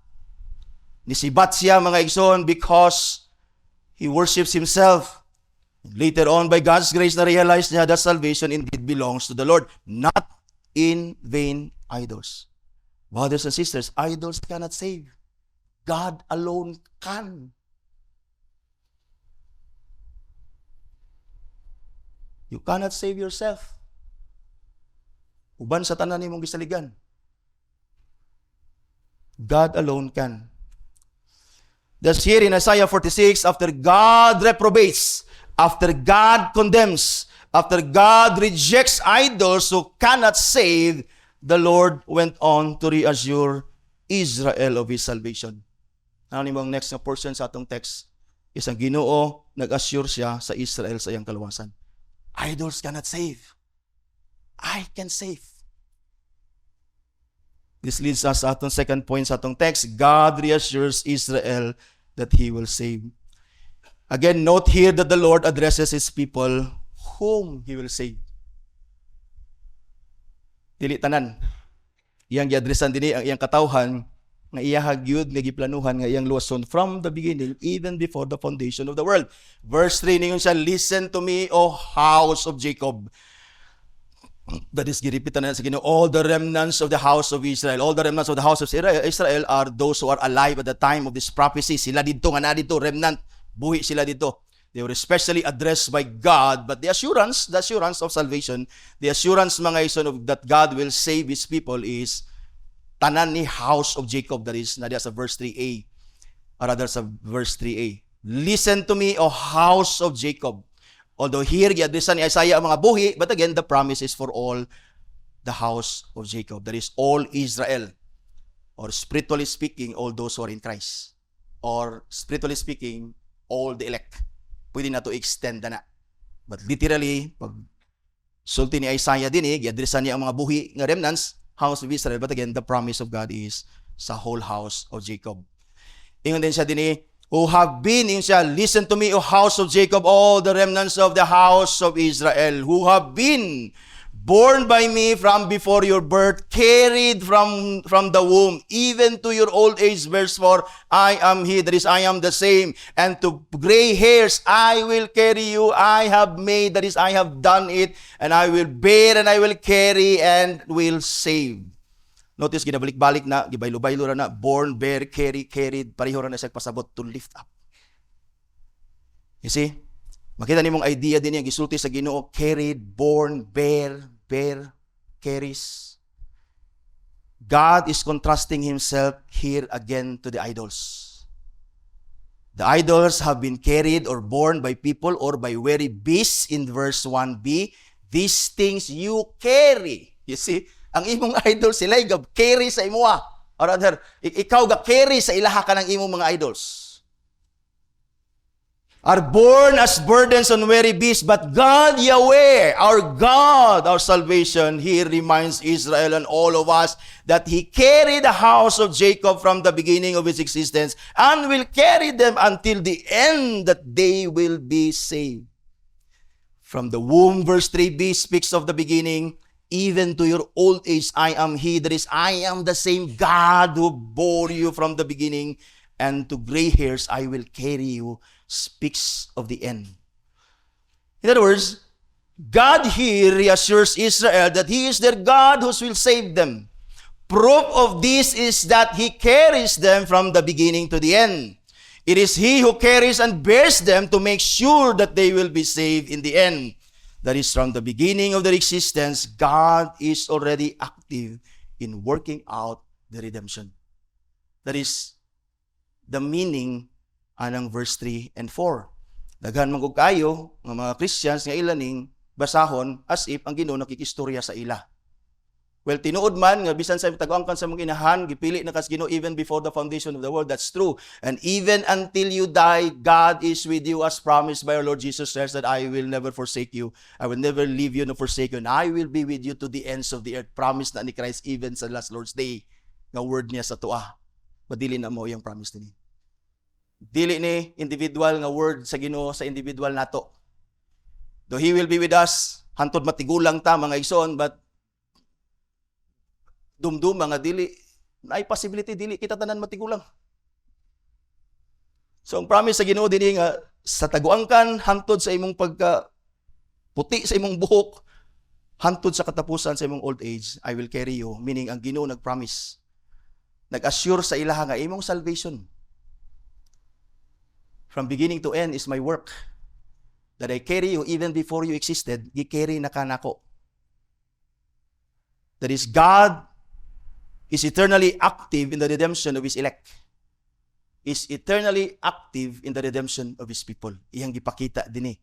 Nisibat siya, mga igsoon, because he worships himself. Later on, by God's grace, na-realize niya that salvation indeed belongs to the Lord, not in vain idols. Brothers and sisters, idols cannot save. God alone can. You cannot save yourself. Uban sa tanan nimong gisaligan. God alone can. Thus here in Isaiah 46, after God reprobates, after God condemns, after God rejects idols who cannot save, the Lord went on to reassure Israel of His salvation. Ano nimong next na portion sa atong text? Isang Ginoo, nag-assure siya sa Israel sa iyang kaluwasan. Idols cannot save. I can save. This leads us sa atong second point sa atong text. God reassures Israel that He will save. Again, note here that the Lord addresses His people whom He will save. Dili tanan. Iyang gi-addressan dinhi ang iyang katawhan nga iyahag yud nga giplanuhan nga iyang luwason from the beginning, even before the foundation of the world. Verse 3 ningon siya, listen to me, O house of Jacob. That is, giripitan na sa Ginoo, all the remnants of the house of Israel. All the remnants of the house of Israel are those who are alive at the time of this prophecy. Sila dito, nga na dito, remnant, buhi sila dito. They were especially addressed by God, but the assurance of salvation, the assurance, mga ison, of that God will save His people is tanan ni house of Jacob. That is, nadiya sa verse 3a, or rather sa verse 3a. Listen to me, O house of Jacob. Although here, gi-addressan ni Isaiah ang mga buhi, but again, the promise is for all the house of Jacob. That is, all Israel. Or spiritually speaking, all those who are in Christ. Or spiritually speaking, all the elect. Pwede na to extend na. But literally, pag sulti ni Isaiah din, gi-addressan niya ang mga buhi nga remnants, house of Israel. But again, the promise of God is sa whole house of Jacob. Ingon din siya din who have been, listen to me, O house of Jacob, all the remnants of the house of Israel, who have been born by me from before your birth, carried from the womb, even to your old age. Verse 4, I am He, that is, I am the same, and to gray hairs I will carry you, I have made, that is, I have done it, and I will bear, and I will carry, and will save. Notice, ginabalik-balik na, gibaylo-baylo na, born, bear, carry, carried, pareho na siya pasabot to lift up. You see? Makita nimong idea din yung gisulti sa Ginoo, carried, born, bear, carries. God is contrasting himself here again to the idols. The idols have been carried or borne by people or by weary beasts in verse 1b. These things you carry. You see, ang imong idol sila carry sa imuha. Or rather, ikaw carry sa ilaha ka ng imong mga idols. Are born as burdens on weary beasts, but God, Yahweh, our God, our salvation, He reminds Israel and all of us that He carried the house of Jacob from the beginning of its existence and will carry them until the end that they will be saved. From the womb, verse 3b speaks of the beginning, even to your old age, I am He. That is, I am the same God who bore you from the beginning, and to gray hairs I will carry you, speaks of the end. In other words, God here reassures Israel that He is their God who will save them. Proof of this is that He carries them from the beginning to the end. It is He who carries and bears them to make sure that they will be saved in the end. That is, from the beginning of their existence, God is already active in working out the redemption. That is the meaning anang verse 3 and 4. Daghan man kog kayo nga mga Christians nga ilaning basahon as if ang Ginoo nakikistorya sa ila. Well, tinuod man nga bisan sa taguangkan sa mga inahan, gipili na kas Ginoo even before the foundation of the world. That's true. And even until you die, God is with you as promised by our Lord Jesus Christ that I will never forsake you. I will never leave you nor forsake you. And I will be with you to the ends of the earth. Promise na ni Christ even sa last Lord's Day. Nga word niya sa tuah. Madili na mo yung promise ni. Dili ni individual nga word sa Ginoo sa individual nato. Though He will be with us, hantod matigulang ta mga igsoon, but dumdum mga dili, naay possibility dili kita tanan matigulang. So ang promise sa Ginoo dinhi nga sa taguangkan hantod sa imong pagka puti sa imong buhok, hantod sa katapusan sa imong old age, I will carry you. Meaning ang Ginoo nagpromise, nag-assure sa ilaha nga imong salvation from beginning to end is my work. That I carry you even before you existed, gi-carry na kanako. That is, God is eternally active in the redemption of His elect. Is eternally active in the redemption of His people. Iyang gipakita din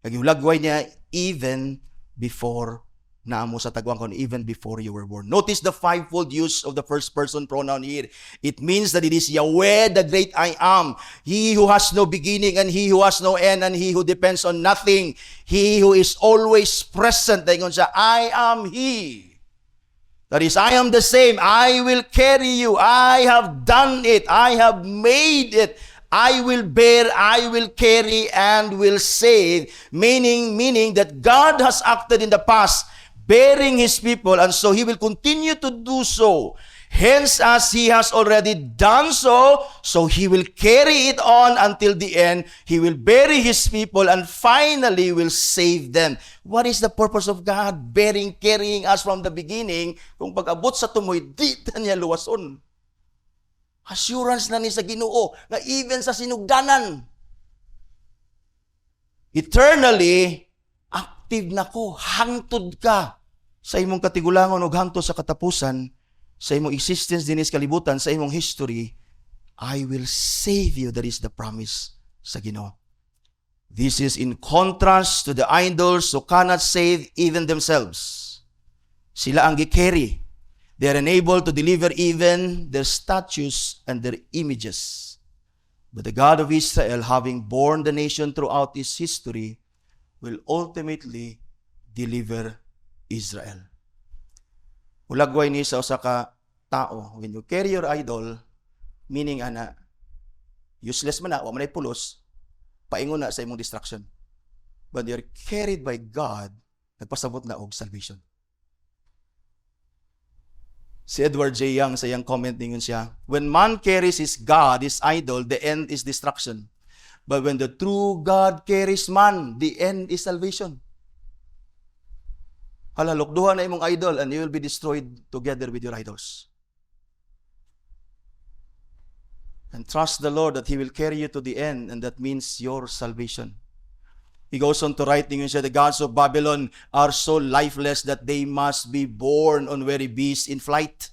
Nagihulagway niya even before naamo sa taguangkon, even before you were born. Notice the fivefold use of the first person pronoun here. It means that it is Yahweh, the great I am. He who has no beginning and He who has no end and He who depends on nothing. He who is always present. Daingon siya, I am He. That is, I am the same. I will carry you. I have done it. I have made it. I will bear, I will carry, and will save. Meaning that God has acted in the past, bearing His people, and so He will continue to do so. Hence, as He has already done so, so He will carry it on until the end. He will bury His people and finally will save them. What is the purpose of God carrying us from the beginning? Kung pag-abot sa tumoy, di na niya luwason. Assurance na ni sa Ginoo na even sa sinugdanan, eternally active na ko, hangtod ka sa imong katigulangon ug hangtod sa katapusan, sa imong existence dinis kalibutan, sa imong history, I will save you. That is the promise sa Ginoo. This is in contrast to the idols who cannot save even themselves. Sila ang gi-carry. They are unable to deliver even their statues and their images. But the God of Israel, having borne the nation throughout its history, will ultimately deliver Israel. Ulagway ni sa usa ka tao, when you carry your idol, meaning ana, useless man na, wa man ay pulos, paingon na sa imong destruction. But you're carried by God, nagpasabot na og salvation. Si Edward J. Young sa iyang comment ningon siya, when man carries his God, his idol, the end is destruction. But when the true God carries man, the end is salvation. Hala, lukduhan na imong idol and you will be destroyed together with your idols. And trust the Lord that He will carry you to the end, and that means your salvation. He goes on to writing and said, the gods of Babylon are so lifeless that they must be borne on very beasts in flight.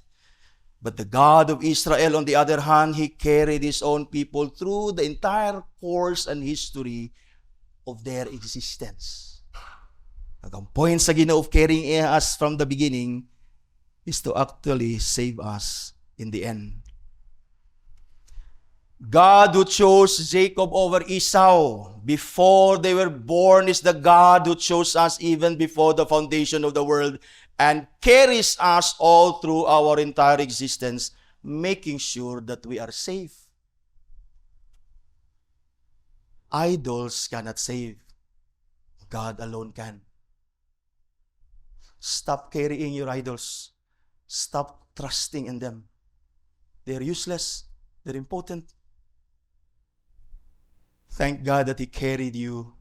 But the God of Israel, on the other hand, He carried His own people through the entire course and history of their existence. Ang point sa Ginoo of carrying us from the beginning is to actually save us in the end. God who chose Jacob over Esau before they were born is the God who chose us even before the foundation of the world and carries us all through our entire existence, making sure that we are safe. Idols cannot save. God alone can. Stop carrying your idols. Stop trusting in them. They're useless. They're impotent. Thank God that He carried you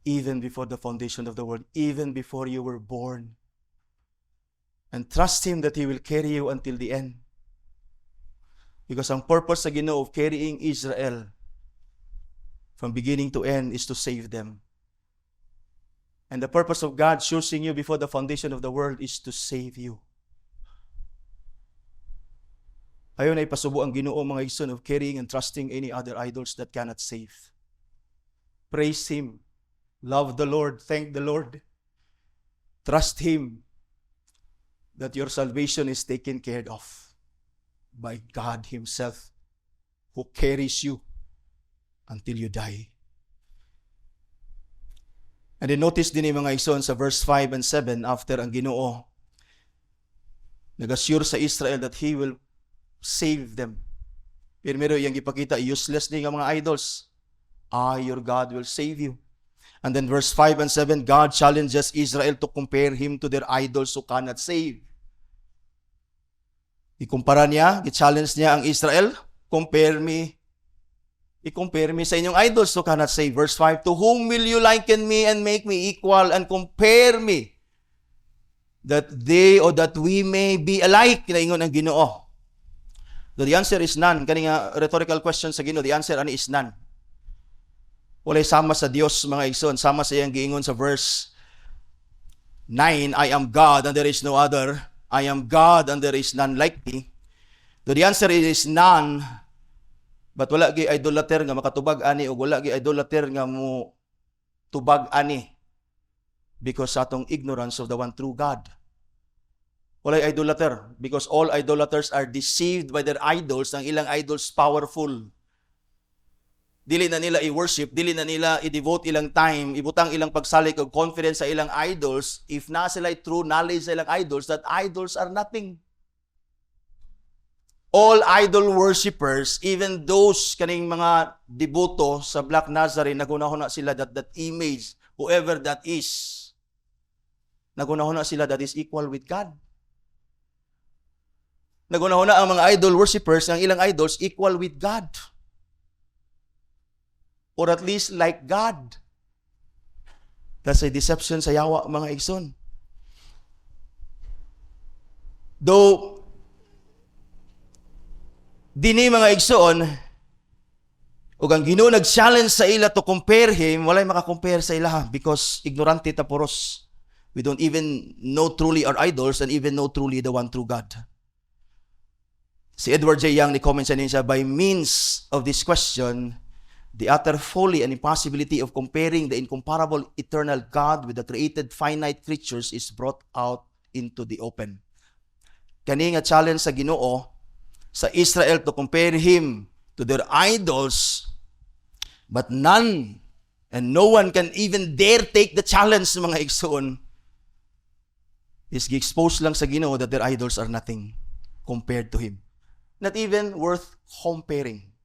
even before the foundation of the world, even before you were born. And trust Him that He will carry you until the end. Because ang purpose sa Ginoo of carrying Israel from beginning to end is to save them. And the purpose of God choosing you before the foundation of the world is to save you. Ayaw na ipasubo ang Ginoo mga igsoon of carrying and trusting any other idols that cannot save. Praise Him. Love the Lord. Thank the Lord. Trust Him that your salvation is taken care of by God Himself who carries you until you die. And then notice din yung mga igsoon sa verse 5 and 7 after ang Ginoo nag-assure sa Israel that He will save them. Pero yung ipakita, useless din ang mga idols. Your God will save you. And then verse 5 and 7, God challenges Israel to compare Him to their idols who cannot save. Ikumpara niya, i-challenge niya ang Israel, i-compare me sa inyong idols who cannot save. Verse 5, to whom will you liken me and make me equal and compare me that they or that we may be alike? Kinaingon ang Ginoo. The answer is none. Kani nga rhetorical question sa Ginoo, the answer ani is none. Walay sama sa Dios mga igsoon, sama sa iyang giingon sa verse 9, I am God and there is no other. I am God and there is none like me. The answer is none. But wala gi idolater nga makatubag ani o wala gi idolater nga mo tubag ani because sa atong ignorance of the one true God. Walay idolater because all idolaters are deceived by their idols. Ang ilang idols powerful. Dili na nila i-worship, dili na nila i-devote ilang time, ibutang ilang pagsalik o confidence sa ilang idols if na sila true knowledge sa ilang idols that idols are nothing. All idol worshippers, even those kaning mga deboto sa Black Nazarene, nagunahon na sila that image, whoever that is, nagunahon na sila that is equal with God. Nagunahon na ang mga idol worshippers, ang ilang idols, equal with God. Or at least like God. That's a deception sa yawa, mga igsoon. Though, dini mga igsoon, ug ang Ginoo nag-challenge sa ila to compare Him, walay makakompare sa ila because ignorante ta puros. We don't even know truly our idols and even know truly the one true God. Si Edward J. Young, ni comment niya, by means of this question, the utter folly and impossibility of comparing the incomparable eternal God with the created finite creatures is brought out into the open. Kani nga challenge sa Ginoo sa Israel to compare Him to their idols, but none and no one can even dare take the challenge mga igsoon, is gi-expose lang sa Ginoo that their idols are nothing compared to Him. Not even worth comparing.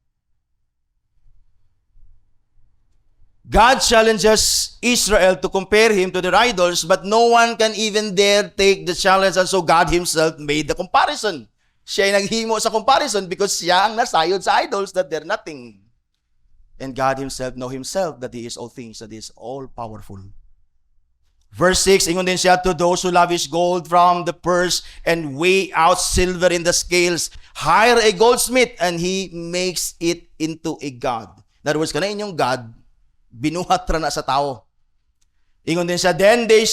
God challenges Israel to compare Him to their idols, but no one can even dare take the challenge, and so God Himself made the comparison. Siya ay naghimo sa comparison because siya ang nasayod sa idols that they're nothing. And God Himself know Himself that He is all things, that He is all powerful. Verse 6, ingon din siya, to those who lavish gold from the purse and weigh out silver in the scales, hire a goldsmith and he makes it into a god. In other words, kana inyong god, binuhat ra na sa tao. Ingon din siya, then they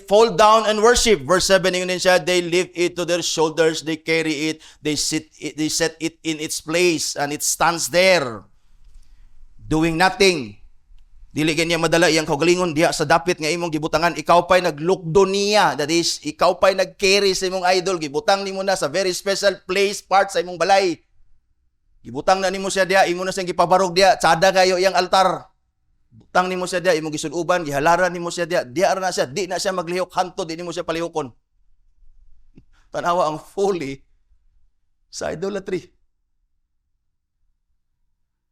fall down and worship. Verse 7, ingon din siya, they lift it to their shoulders, they carry it, they set it in its place, and it stands there, doing nothing. Dili kanya madala iyang kaugalingon diya sa dapit nga imong gibutangan, ikaw pa'y naglukdo niya. That is, ikaw pa'y nag-carry sa imong idol, gibutang nimo na sa very special place, part sa imong balay. Gibutang na nimo siya diya, imo na siyang gipabarog diya, tsada kayo iyang altar. Butang nimo siya diya, imong gisunuban, gihalaran nimo siya diya na siya, di na siya maglihok hanto, di nimo siya palihokon. Tanawa ang folly sa idolatry.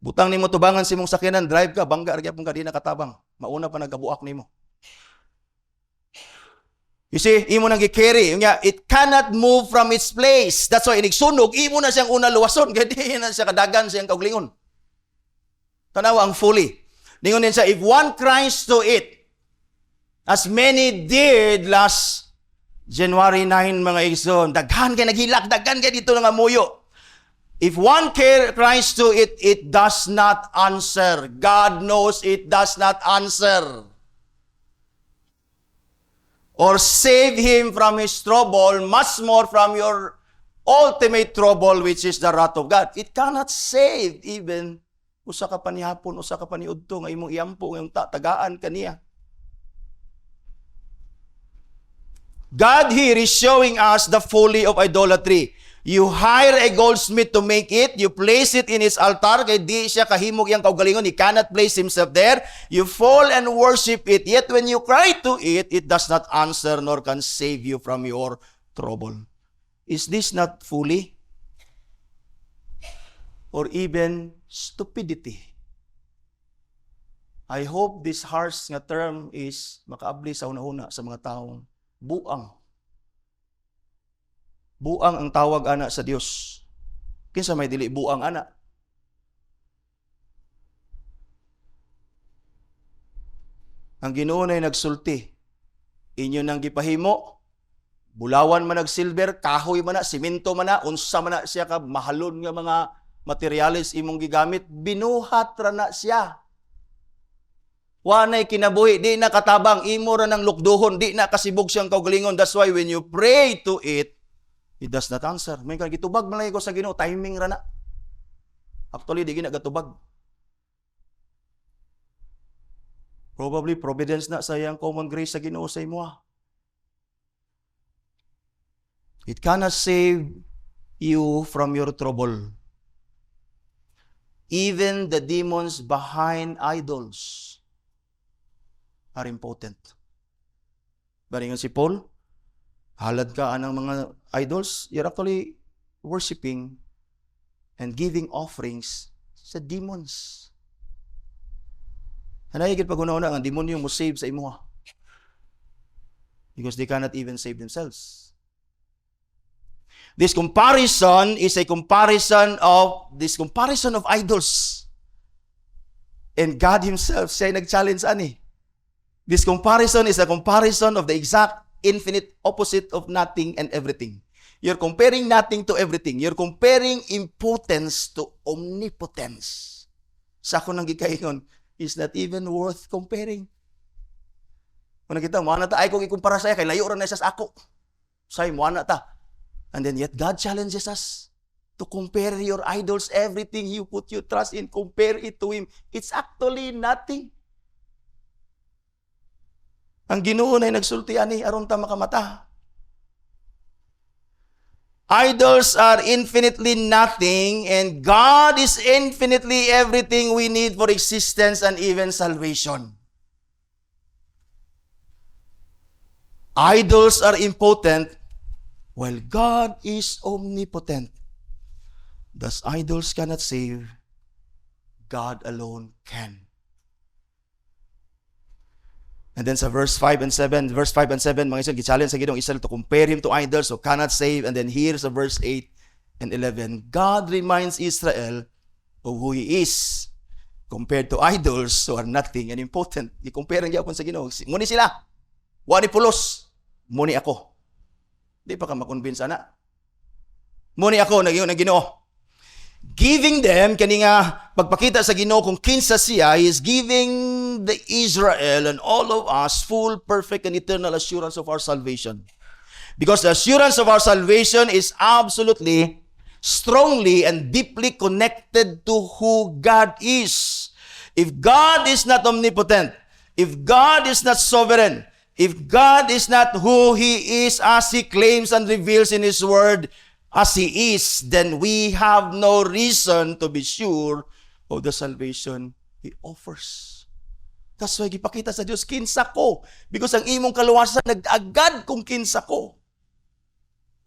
Butang nimo tubangan si mong sakyanan, drive ka, bangga arya pong kadina katabang. Mauna pa nagabuak nimo. You see, imo nang gi-carry, it cannot move from its place. That's why inigsunog, imo na siyang una luwason, kaya di na siya kadagan siyang kauglingon. Tanawa ang fully. Ningon din siya, if one cries to it, as many did last January 9, mga igsoon, daghan kay naghilak, daghan kay dito nga muyo. If one cries to it, it does not answer. God knows it does not answer. Or save him from his trouble, much more from your ultimate trouble, which is the wrath of God. It cannot save even usa ka pa ni hapon, usa ka pa ni udto nga imong iampo, nga imong tagaan kaniya. God here is showing us the folly of idolatry. You hire a goldsmith to make it, you place it in its altar, kay di siya kahimog yang kaugalingon, he cannot place himself there. You fall and worship it, yet when you cry to it, it does not answer nor can save you from your trouble. Is this not folly? Or even stupidity? I hope this harsh nga term is makaabli sa una-una sa mga taong buang. Buang ang tawag ana sa Dios. Kinsa may dili buang ana? Ang Ginoo nay nagsulti. Inyo nang gipahimo, bulawan man nagsilver, kahoy man na, simento man na, unsa man na siya ka mahalon nga mga materials imong gigamit, binuhat ra na siya. Wanay kinabuhi, di na katabang, imo ra nang lukduhon, di na kasibog siyang kaugalingon. That's why when you pray to it, it does not answer. May gitubag man lang ko sa Ginoo, timing ra na. Actually, di ginagatubag. Probably providence na sa iyang common grace sa Ginoo sa imo. It cannot save you from your trouble. Even the demons behind idols are impotent. Baringan si Paul, halad ka anang mga idols, you're actually worshiping and giving offerings sa demons. Hanayigit pag una-una, ang demonyo mo save sa imo. Because they cannot even save themselves. This comparison is a comparison of idols. And God Himself, siya nag-challenge ani. This comparison is a comparison of the exact infinite opposite of nothing and everything. You're comparing nothing to everything. You're comparing impotence to omnipotence. Sa ako nang gikaingon, is not even worth comparing. Kung nakita, muha na ta, ay kung ikumpara sa'yo, kay layo rin na sa ako. Sa'yo, muha na ta. And then yet God challenges us to compare your idols, everything you put your trust in, compare it to Him. It's actually nothing. Ang Ginoo na nagsulti ani aron ta makamata. Idols are infinitely nothing and God is infinitely everything we need for existence and even salvation. Idols are impotent while God is omnipotent. Thus idols cannot save, God alone can. And then sa verse 5 and 7, mga Israel, gi-challenge sa Ginoong Israel to compare him to idols so cannot save. And then here sa verse 8 and 11, God reminds Israel of who He is compared to idols who are nothing and impotent. I-compare ang gyapon sa Ginoo. Muni sila. Wa ni pulos. Muni ako. Di pa ka makonvince ana. Muni ako nag Ginoo. Giving them, kani nga pagpakita sa Ginoo kung kinsa siya, is giving the Israel and all of us full, perfect, and eternal assurance of our salvation. Because the assurance of our salvation is absolutely, strongly, and deeply connected to who God is. If God is not omnipotent, if God is not sovereign, if God is not who He is as He claims and reveals in His Word, as He is, then we have no reason to be sure of the salvation He offers. That's why gipakita sa Dios, kinsa ko. Because ang imong kaluwasan, nag-agad kung kinsa ko.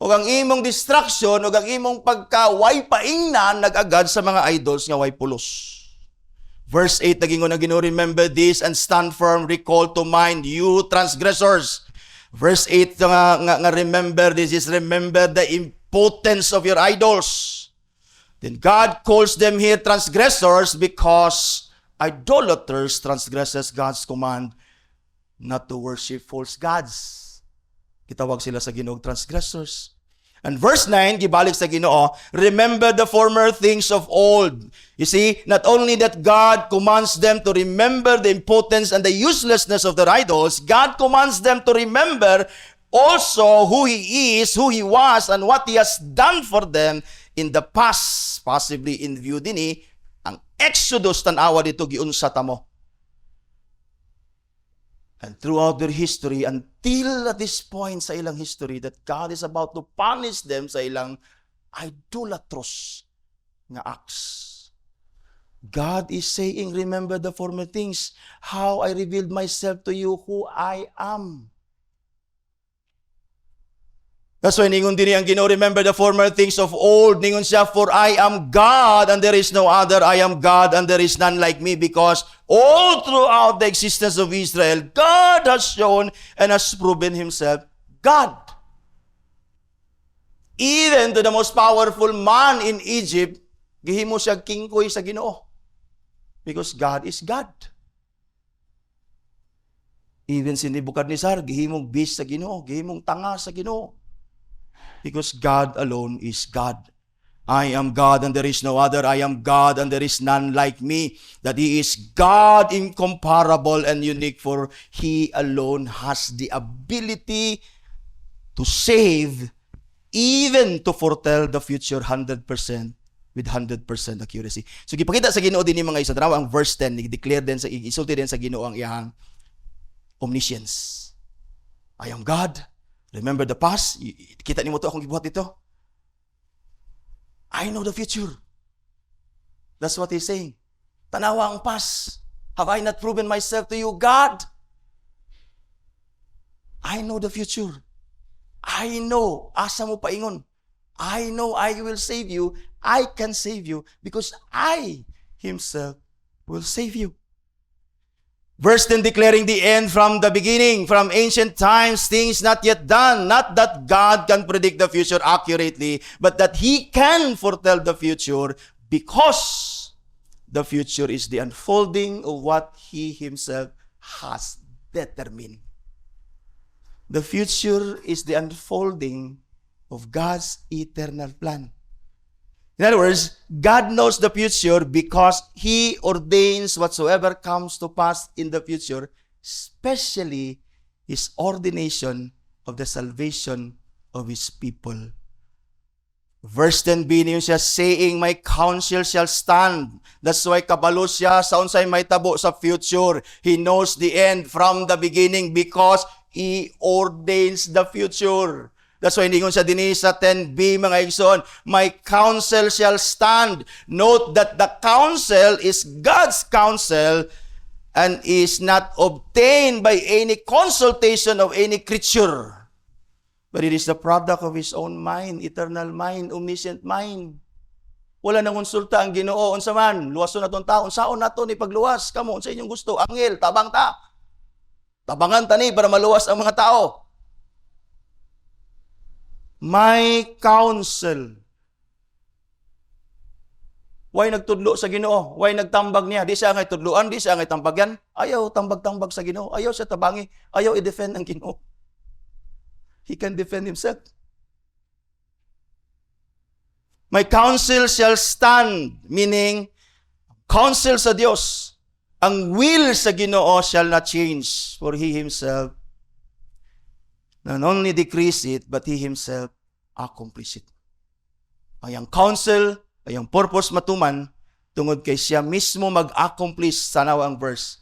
O ang imong distraction, o ang imong pagka-way paingnan, nag-agad sa mga idols nga way pulos. Verse 8, nagingon na Ginoo, remember this and stand firm, recall to mind you transgressors. Verse 8 nga remember this is remember the impotence of your idols. Then God calls them here transgressors because idolaters transgresses God's command not to worship false gods. Kitawag sila sa Ginoo transgressors. And verse 9, gibalik sa Ginoo, remember the former things of old. You see, not only that God commands them to remember the impotence and the uselessness of their idols, God commands them to remember also who He is, who He was, and what He has done for them in the past. Possibly in view din ang Exodus tanawa dito giunsa ta mo. And throughout their history, until at this point sa ilang history, that God is about to punish them sa ilang idolatrous nga acts. God is saying, remember the former things, how I revealed myself to you, who I am. That's why ningon din ang Ginoo, remember the former things of old. Ningon siya, for I am God and there is no other. I am God and there is none like me. Because all throughout the existence of Israel, God has shown and has proven Himself God. Even to the most powerful man in Egypt, gihimo siya kingkoy sa Ginoo. Because God is God. Even si Nebuchadnezzar, gihimong beast sa Ginoo, gihimong tanga sa Ginoo. Because God alone is God. I am God and there is no other. I am God and there is none like me. That He is God incomparable and unique, for He alone has the ability to save, even to foretell the future 100% with 100% accuracy. So gipakita sa Ginoo din ni mga isa. Tanawa ang verse 10, i-declare din sa isulti din sa Ginoo ang iyang omniscience. I am God. Remember the past? Kita ni mo to akong gibuhat ito. I know the future. That's what He's saying. Tanawa ang past. Have I not proven myself to you, God? I know the future. I know. Asa mo paingon. I know I will save you. I can save you because I Himself will save you. Verse 10 declaring the end from the beginning, from ancient times, things not yet done. Not that God can predict the future accurately, but that He can foretell the future because the future is the unfolding of what He Himself has determined. The future is the unfolding of God's eternal plan. In other words, God knows the future because He ordains whatsoever comes to pass in the future, especially His ordination of the salvation of His people. Verse 10b niyo siya, saying, my counsel shall stand. That's why kabalo siya sa unsay may tabo sa future. He knows the end from the beginning because He ordains the future. That's why hindi ko siya din sa 10b, mga igsoon, my counsel shall stand. Note that the counsel is God's counsel and is not obtained by any consultation of any creature. But it is the product of His own mind, eternal mind, omniscient mind. Wala nang konsulta ang Ginoo, unsa man, luwason na tong taon, saon na to ni pagluwas, kamo, unsa inyong gusto, angel, tabang ta. Tabangan ta ni para maluwas ang mga tao. My counsel. Why nagtudlo sa Ginoo? Why nagtambag niya? Di siya ngay tudloan, di siya ngay tambagyan. Ayaw tambag-tambag sa Ginoo. Ayaw siya tabangi. Ayaw i-defend ang Ginoo. He can defend himself. My counsel shall stand, meaning counsel sa Dios. Ang will sa Ginoo shall not change, for He Himself not only decrease it, but He Himself accomplish it. Ang counsel, ang purpose matuman, tungod kay siya mismo mag-accomplish sa nawang verse.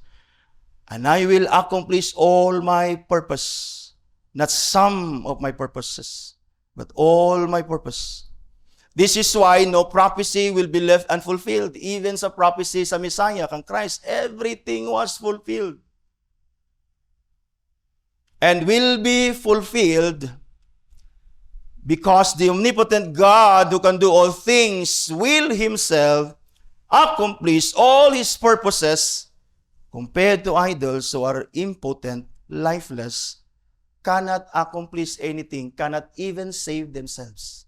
And I will accomplish all my purpose, not some of my purposes, but all my purpose. This is why no prophecy will be left unfulfilled. Even sa prophecy sa Messiah, kang Christ, everything was fulfilled. And will be fulfilled because the omnipotent God who can do all things will Himself accomplish all His purposes compared to idols who are impotent, lifeless, cannot accomplish anything, cannot even save themselves.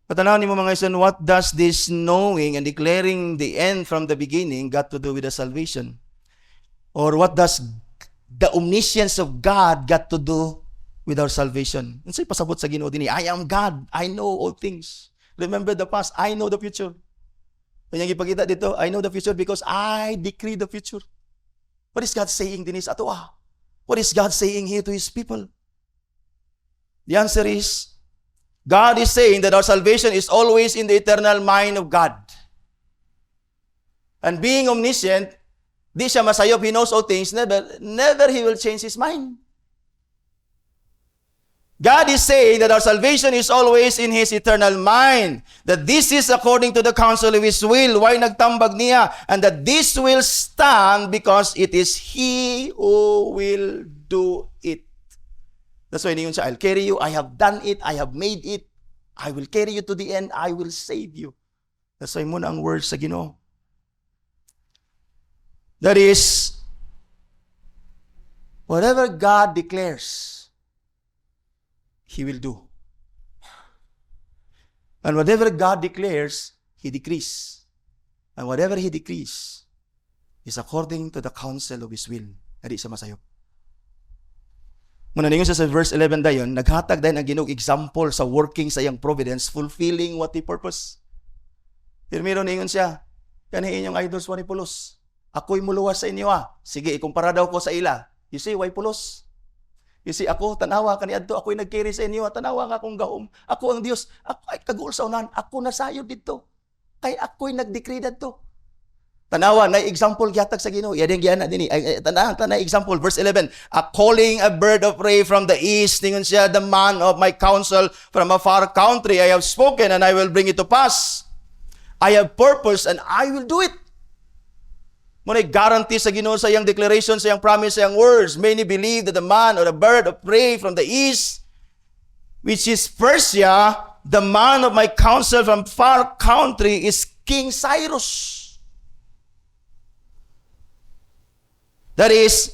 Patanawin mo mga isan, what does this knowing and declaring the end from the beginning got to do with the salvation? Or what does the omniscience of God got to do with our salvation? Unsay pasabot sa Ginoo dinhi? I am God. I know all things. Remember the past. I know the future. Kanyang ipakita dito, I know the future because I decree the future. What is God saying din sa ato? What is God saying here to His people? The answer is, God is saying that our salvation is always in the eternal mind of God. And being omniscient, di siya masayop, He knows all things, never He will change His mind. God is saying that our salvation is always in His eternal mind. That this is according to the counsel of His will. Why nagtambag niya? And that this will stand because it is He who will do it. That's why niyon siya, I'll carry you. I have done it. I have made it. I will carry you to the end. I will save you. That's why muna ang words sa Ginoo. That is, whatever God declares, He will do. And whatever God declares, He decrees. And whatever He decrees is according to the counsel of His will. Hindi siya masayop. Muna ninyo sa verse 11 dayon, naghatag dayon ang Ginoo example sa working sa iyang providence, fulfilling what He purpose. Pirmiro ningon siya, kani inyong idols wani pulos. Ako'y muluwas sa inyo Sige, ikumpara daw ko sa ila. You see, why pulos? You see, ako, tanawa ka ni Adto, ako'y nag-carry sa inyo, tanawa nga akong gahom. Ako ang Dios, ako ay kagul sa unahan, ako nasayod dito. Kay ako'y nag-decree dito. Tanawa, na example gyatag sa Ginoo. Yading giana dinhi. Tanawa, example, verse 11. Calling a bird of prey from the east, ningon siya, the man of my counsel from a far country, I have spoken and I will bring it to pass. I have purpose and I will do it. Muna'y guarantee sa Ginoo sa iyang declaration, sa iyang promise, sa iyang words. Many believe that the man or the bird of prey from the east, which is Persia, the man of my counsel from far country, is King Cyrus. That is,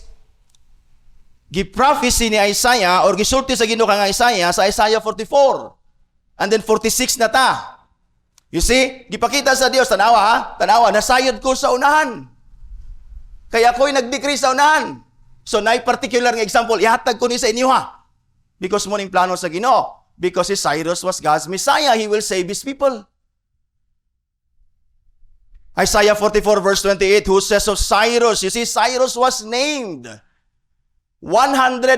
gi-prophecy ni Isaiah, or gisulti sa Ginoo kang Isaiah, sa Isaiah 44. And then 46 na ta. You see, gipakita sa Dios, tanawa, nasayod ko sa unahan. Kaya ako'y nag-decree sa unahan. So, na particular nga example, ihatag ko ni sa inyo Because muning plano sa Ginoo. Because si Cyrus was God's Messiah, He will save His people. Isaiah 44 verse 28, who says of Cyrus, you see, Cyrus was named 150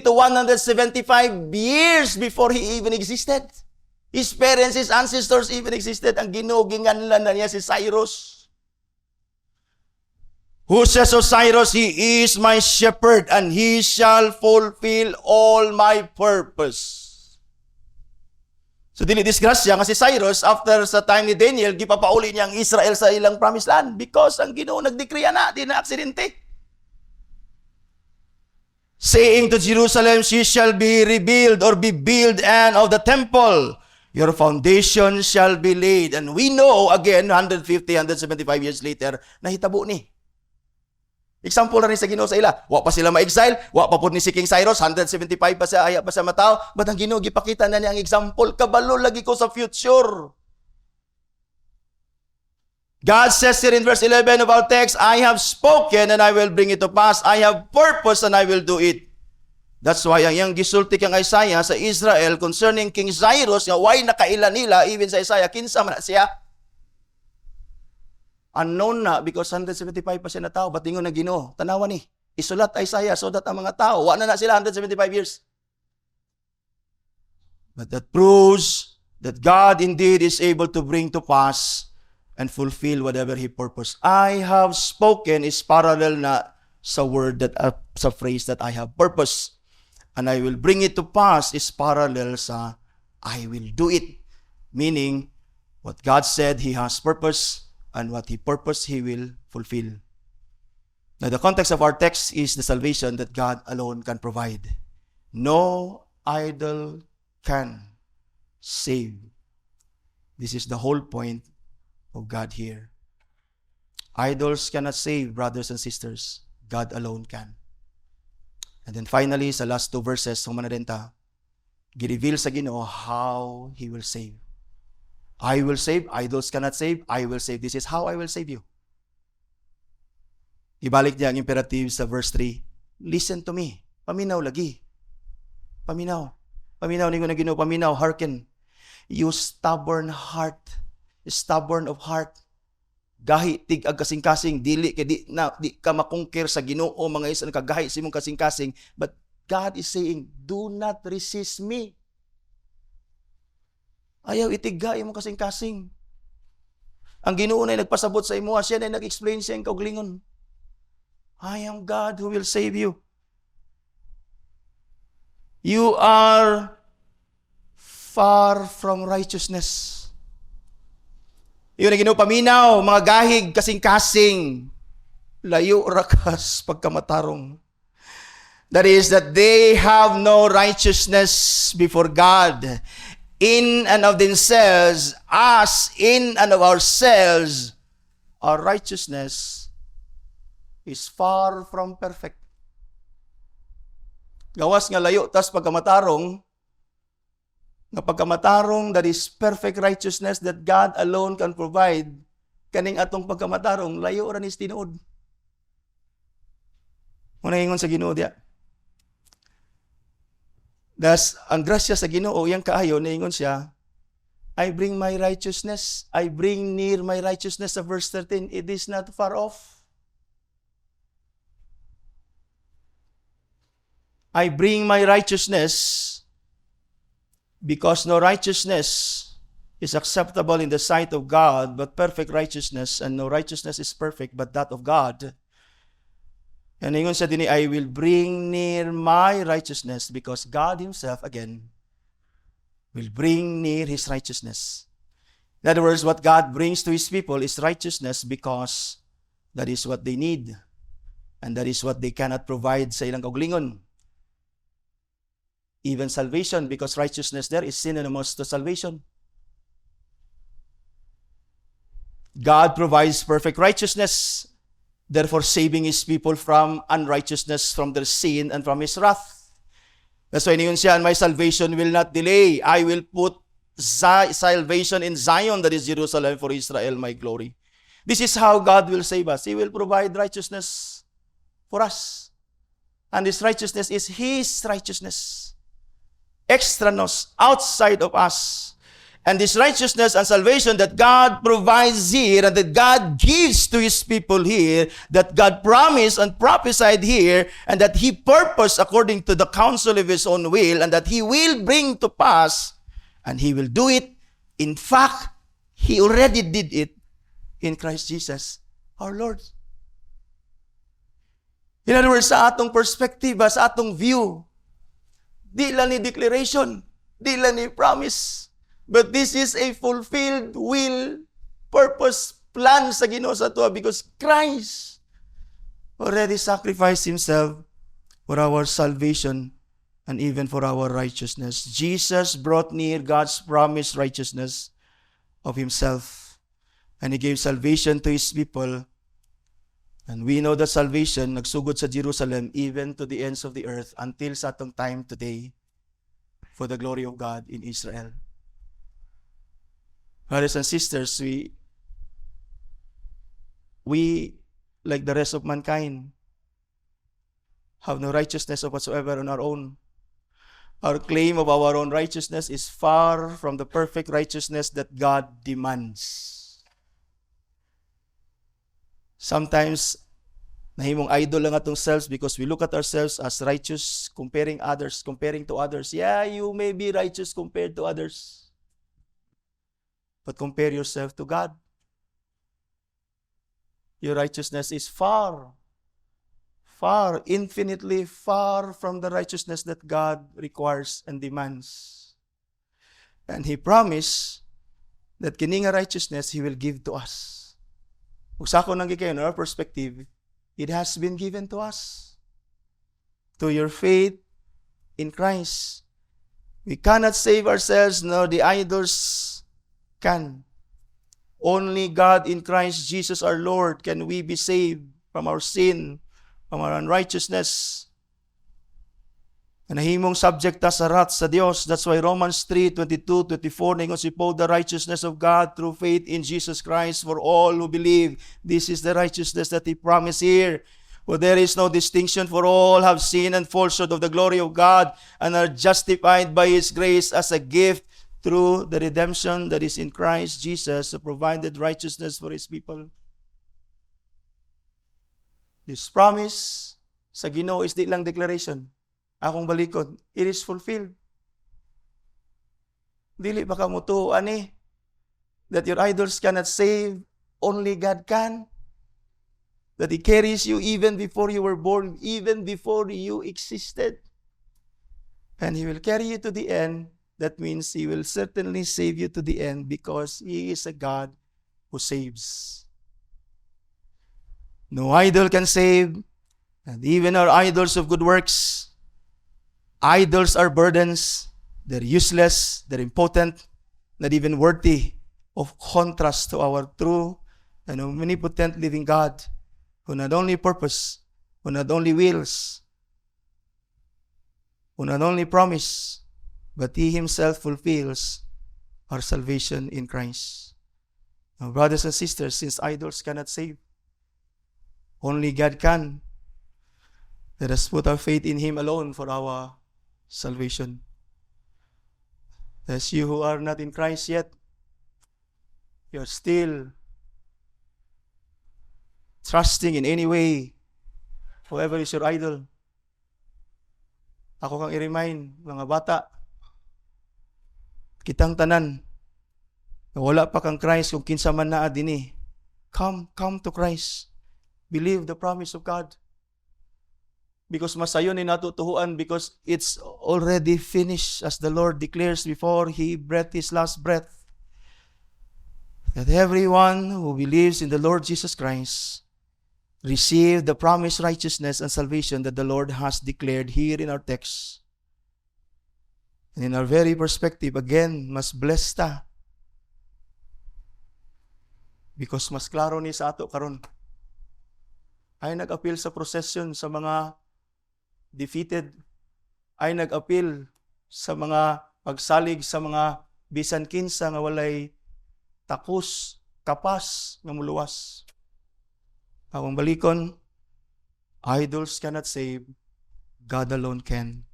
to 175 years before he even existed. His parents, his ancestors even existed. Ang Ginoo, ginganlan na niya si Cyrus. Who says of Cyrus, He is my shepherd, and He shall fulfill all my purpose. So, dili disgrasya nga si Cyrus, after sa time ni Daniel, gipapauli niya ang Israel sa ilang promised land because ang Ginoo nagdekreya na, di na aksidente. Saying to Jerusalem, she shall be rebuilt or be built, and of the temple, your foundation shall be laid. And we know, again, 150, 175 years later, nahitabo ni. Example na rin sa Ginoo sa ila. Wa pa sila ma-exile, wa pa pud ni si King Cyrus, 175 pa siya, aya pa sa matao, but ang Ginoo gipakita na niya ang example, kabalo lagi ko sa future. God says here in verse 11 of our text, I have spoken and I will bring it to pass. I have purpose and I will do it. That's why ang iyang gisulti kang Isaiah sa Israel concerning King Cyrus, nga why nakaila nila, even sa Isaiah, kinsa man siya? Unknown na because 175 pa siya na tao, ba't ingon na Ginoo? Tanawa ni, isulat Isaiah so that ang mga tao, wala na sila 175 years. But that proves that God indeed is able to bring to pass and fulfill whatever He purposed. I have spoken is parallel na sa word that, sa phrase that I have purpose. And I will bring it to pass is parallel sa I will do it. Meaning, what God said He has purpose, and what He purposed, He will fulfill. Now, the context of our text is the salvation that God alone can provide. No idol can save. This is the whole point of God here. Idols cannot save, brothers and sisters. God alone can. And then finally, sa last two verses, gi-reveal sa Ginoo how He will save. I will save, idols cannot save, I will save. This is how I will save you. Ibalik niya ang imperative sa verse 3. Listen to me. Paminaw lagi. Paminaw. Paminaw ninyo na Ginoo, paminaw, hearken. You stubborn heart, stubborn of heart. Gahi tig-ag kasing-kasing, dili ka makungkir sa Ginoo, mga isa kagahi sa imong kasing-kasing. But God is saying, do not resist me. Ayaw itigga imong kasing-kasing. Ang Ginoo na nagpasabot sa imo, siya na nag-explain siya ang kauglingon. I am God who will save you. You are far from righteousness. Yun na Ginoo paminaw, mga gahig kasing-kasing, layo rakas pagkamatarong. That is that they have no righteousness before God. In and of themselves, us in and of ourselves, our righteousness is far from perfect. Gawas nga layo, tas pagkamatarong, that is perfect righteousness that God alone can provide, kaning atong pagkamatarong, layo ra nis tinuod. Muna ingon sa Ginoo diya. Das ang grasya sa Ginoo yang kaayo niingon siya, I bring my righteousness, I bring near my righteousness sa verse 13, it is not far off. I bring my righteousness because no righteousness is acceptable in the sight of God, but perfect righteousness, and no righteousness is perfect but that of God. And ingon sa dini, I will bring near my righteousness because God Himself, again, will bring near His righteousness. In other words, what God brings to His people is righteousness because that is what they need. And that is what they cannot provide sa ilang kaugalingon. Even salvation, because righteousness there is synonymous to salvation. God provides perfect righteousness, therefore saving His people from unrighteousness, from their sin, and from His wrath. That's why niyon siya, my salvation will not delay. I will put salvation in Zion, that is Jerusalem, for Israel, my glory. This is how God will save us. He will provide righteousness for us. And this righteousness is His righteousness. Extranos, outside of us. And this righteousness and salvation that God provides here and that God gives to His people here, that God promised and prophesied here, and that He purposed according to the counsel of His own will, and that He will bring to pass, and He will do it. In fact, He already did it in Christ Jesus, our Lord. In other words, sa atong perspective, sa atong view, di lang ni declaration, di lang ni promise, but this is a fulfilled will, purpose, plan sa Ginoo sa ato because Christ already sacrificed Himself for our salvation and even for our righteousness. Jesus brought near God's promised righteousness of Himself, and He gave salvation to His people And we know that salvation nagsugod sa Jerusalem even to the ends of the earth until sa atong time today for the glory of God in Israel. Brothers and sisters, we like the rest of mankind have no righteousness of whatsoever on our own. Our claim of our own righteousness is far from the perfect righteousness that God demands. Sometimes, nahimong idol lang atong selves because we look at ourselves as righteous comparing to others. Yeah, you may be righteous compared to others. But compare yourself to God. Your righteousness is far, infinitely far from the righteousness that God requires and demands. And He promised that kini nga righteousness He will give to us. Kung sa ako nang gikayo, in our perspective, it has been given to us. To your faith in Christ. We cannot save ourselves, nor the idols can. Only God in Christ Jesus our Lord can we be saved from our sin, from our unrighteousness. Nahimong subject ta sa wrath sa Dios. That's why Romans 3:22-24 ningon si Paul, the righteousness of God through faith in Jesus Christ for all who believe. This is the righteousness that He promised here. For there is no distinction, for all have sinned and fall short of the glory of God and are justified by His grace as a gift through the redemption that is in Christ Jesus, who provided righteousness for His people. This promise sa Ginoo is di lang declaration. Akong balikod, it is fulfilled. Dili ba ka mutuan that your idols cannot save, only God can? That He carries you even before you were born, even before you existed. And He will carry you to the end. That means He will certainly save you to the end because He is a God who saves. No idol can save, and even our idols of good works, idols are burdens, they're useless, they're impotent, not even worthy of contrast to our true and omnipotent living God, who not only purpose, who not only wills, who not only promise, but He Himself fulfills our salvation in Christ. Now, brothers and sisters, since idols cannot save, only God can. Let us put our faith in Him alone for our salvation. As you who are not in Christ yet, you're still trusting in any way whoever is your idol. Ako kang i-remind, mga bata, kitang tanan, na wala pa kang Christ kung kinsa man naa dinhi. Come to Christ. Believe the promise of God. Because masayon ni natutuhuan, because it's already finished, as the Lord declares before He breathed His last breath, that everyone who believes in the Lord Jesus Christ receive the promised righteousness and salvation that the Lord has declared here in our text. And in our very perspective, again, mas blessed ta. Because mas klaro ni sa ato karon. Ay nag-appeal sa procession sa mga defeated, ay nag-appeal sa mga pagsalig sa mga bisan kinsa nga walay takos, kapas nga muluwas. Awang balikon, idols cannot save, God alone can.